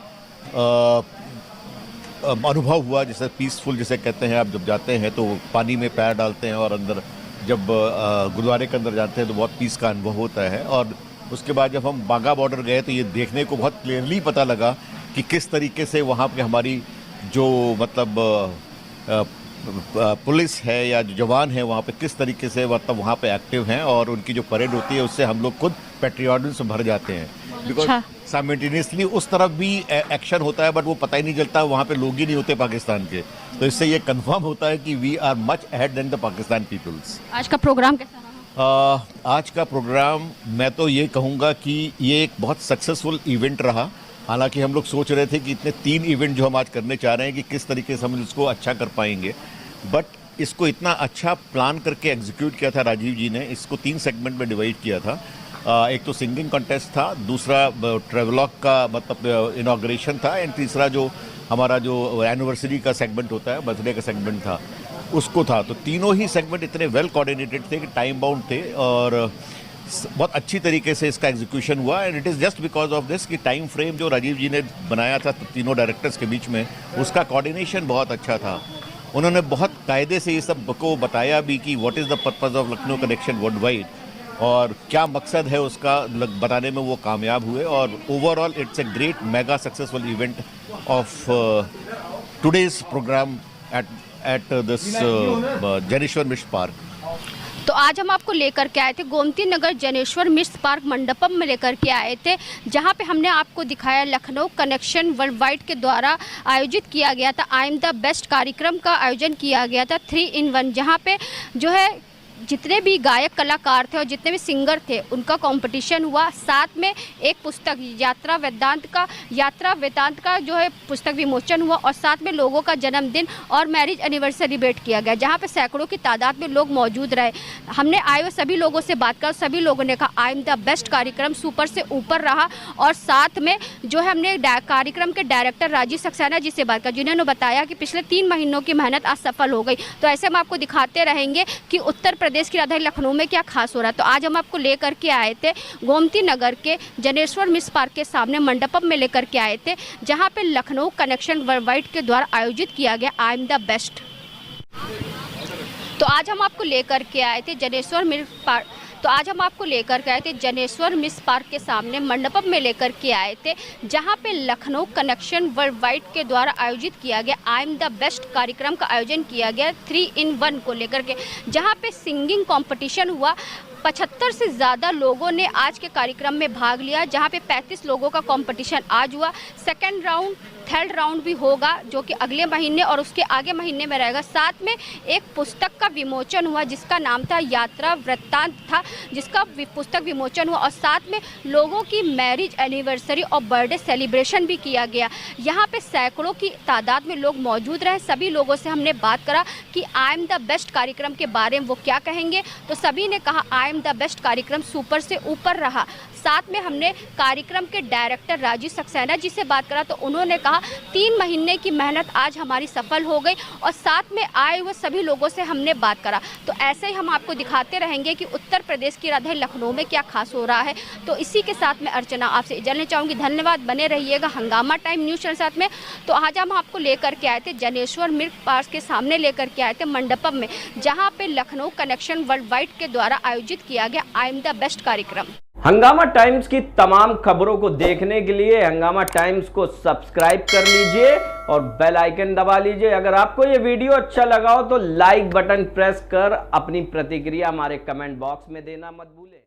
अनुभव हुआ, जैसे पीसफुल जिसे कहते हैं। आप जब जाते हैं तो पानी में पैर डालते हैं और अंदर जब गुरुद्वारे के अंदर जाते हैं तो बहुत पीस का अनुभव होता है। और उसके बाद जब हम बाघा बॉर्डर गए तो ये देखने को बहुत क्लियरली पता लगा कि किस तरीके से वहाँ पे हमारी जो मतलब पुलिस है या जो जवान है वहाँ पे किस तरीके से मतलब वहाँ पे एक्टिव हैं और उनकी जो परेड होती है उससे हम लोग खुद पेट्रियाटिज्म से भर जाते हैं। बिकॉज साइमल्टेनियसली उस तरफ भी एक्शन होता है बट वो पता ही नहीं चलता, वहाँ पे लोग ही नहीं होते पाकिस्तान के। तो इससे ये कंफर्म होता है कि we are much ahead then the Pakistan peoples. आज का प्रोग्राम कैसा रहा? आज का प्रोग्राम मैं तो ये कहूँगा कि ये एक बहुत सक्सेसफुल इवेंट रहा हालांकि हम लोग सोच रहे थे कि इतने 3 इवेंट जो हम आज करने चाह रहे हैं कि किस तरीके से हम इसको अच्छा कर पाएंगे, बट इसको इतना अच्छा प्लान करके एग्जीक्यूट किया था राजीव जी ने। इसको 3 सेगमेंट में डिवाइड किया था। एक तो सिंगिंग कॉन्टेस्ट था, दूसरा ट्रेवलॉग का मतलब इनॉग्रेशन था, एंड तीसरा जो हमारा जो एनिवर्सरी का सेगमेंट होता है, बर्थडे का सेगमेंट था, उसको था। तो तीनों ही सेगमेंट इतने वेल कोऑर्डिनेटेड थे कि टाइम बाउंड थे और बहुत अच्छी तरीके से इसका एग्जीक्यूशन हुआ। And it is just because of this कि टाइम फ्रेम जो राजीव जी ने बनाया था तीनों डायरेक्टर्स के बीच में, उसका कोऑर्डिनेशन बहुत अच्छा था। उन्होंने बहुत कायदे से ये सब को बताया भी कि what is the purpose of Lucknow connection world wide और क्या मकसद है उसका बताने में वो कामयाब हुए। और overall it's a great mega successful event of today's programme at this Janeshwar Mishra park. तो आज हम आपको लेकर के आए थे गोमती नगर जनेश्वर मिश्र पार्क मंडपम में लेकर के आए थे, जहां पे हमने आपको दिखाया लखनऊ कनेक्शन वर्ल्ड वाइड के द्वारा आयोजित किया गया था आई एम द बेस्ट कार्यक्रम का आयोजन किया गया था 3 in 1, जहां पे जो है जितने भी गायक कलाकार थे और जितने भी सिंगर थे उनका कंपटीशन हुआ। साथ में एक पुस्तक यात्रा वेदांत का जो है पुस्तक विमोचन हुआ और साथ में लोगों का जन्मदिन और मैरिज एनिवर्सरी सेलिब्रेट किया गया, जहां पे सैकड़ों की तादाद में लोग मौजूद रहे। हमने आए हुए सभी लोगों से बात कर, सभी लोगों ने कहा आई एम द बेस्ट कार्यक्रम सुपर से ऊपर रहा। और साथ में जो है हमने कार्यक्रम के डायरेक्टर राजीव सक्सेना जी से बात कर, जिन्होंने बताया कि पिछले 3 महीनों की मेहनत आज सफल हो गई। तो ऐसे हम आपको दिखाते रहेंगे कि उत्तर प्रदेश की राजधानी लखनऊ में क्या खास हो रहा है। तो आज हम आपको लेकर के आए थे गोमती नगर के जनेश्वर मिश्र पार्क के सामने मंडपम में लेकर के आए थे, जहां पे लखनऊ कनेक्शन वर्ल्ड वाइड के द्वारा आयोजित किया गया आई एम द बेस्ट। तो आज हम आपको लेकर के आए थे जनेश्वर मिश्र पार्क के सामने मंडपम में लेकर के आए थे, जहां पे लखनऊ कनेक्शन वर्ल्ड वाइड के द्वारा आयोजित किया गया आई एम द बेस्ट कार्यक्रम का आयोजन किया गया 3 in 1 को लेकर के, जहां पे सिंगिंग कंपटीशन हुआ। 75 से ज़्यादा लोगों ने आज के कार्यक्रम में भाग लिया, जहां पे 35 लोगों का कंपटीशन आज हुआ। सेकंड राउंड, थर्ड राउंड भी होगा जो कि अगले महीने और उसके आगे महीने में रहेगा। साथ में एक पुस्तक का विमोचन हुआ जिसका नाम था यात्रा वृत्तांत था, जिसका पुस्तक विमोचन हुआ और साथ में लोगों की मैरिज एनिवर्सरी और बर्थडे सेलिब्रेशन भी किया गया। यहाँ पे सैकड़ों की तादाद में लोग मौजूद रहे। सभी लोगों से हमने बात करा कि आई एम द बेस्ट कार्यक्रम के बारे में वो क्या कहेंगे, तो सभी ने कहा आई एम द बेस्ट कार्यक्रम सुपर से ऊपर रहा। साथ में हमने कार्यक्रम के डायरेक्टर राजीव सक्सेना जी से बात करा, तो उन्होंने कहा 3 महीने की मेहनत आज हमारी सफल हो गई। और साथ में आए हुए सभी लोगों से हमने बात करा। तो ऐसे ही हम आपको दिखाते रहेंगे कि उत्तर प्रदेश की राजधानी लखनऊ में क्या खास हो रहा है। तो इसी के साथ मैं अर्चना आपसे इजाजत चाहूँगी। धन्यवाद, बने रहिएगा हंगामा टाइम न्यूज़ चैनल साथ में। तो आज हम आपको लेकर के आए थे जनेश्वर मिश्र पार्क के सामने लेकर के आए थे मंडपम में, जहाँ पे लखनऊ कनेक्शन वर्ल्ड वाइड के द्वारा आयोजित किया गया आई एम द बेस्ट कार्यक्रम। हंगामा टाइम्स की तमाम खबरों को देखने के लिए हंगामा टाइम्स को सब्सक्राइब कर लीजिए और बेल आइकन दबा लीजिए। अगर आपको ये वीडियो अच्छा लगा हो तो लाइक बटन प्रेस कर अपनी प्रतिक्रिया हमारे कमेंट बॉक्स में देना मत भूलें।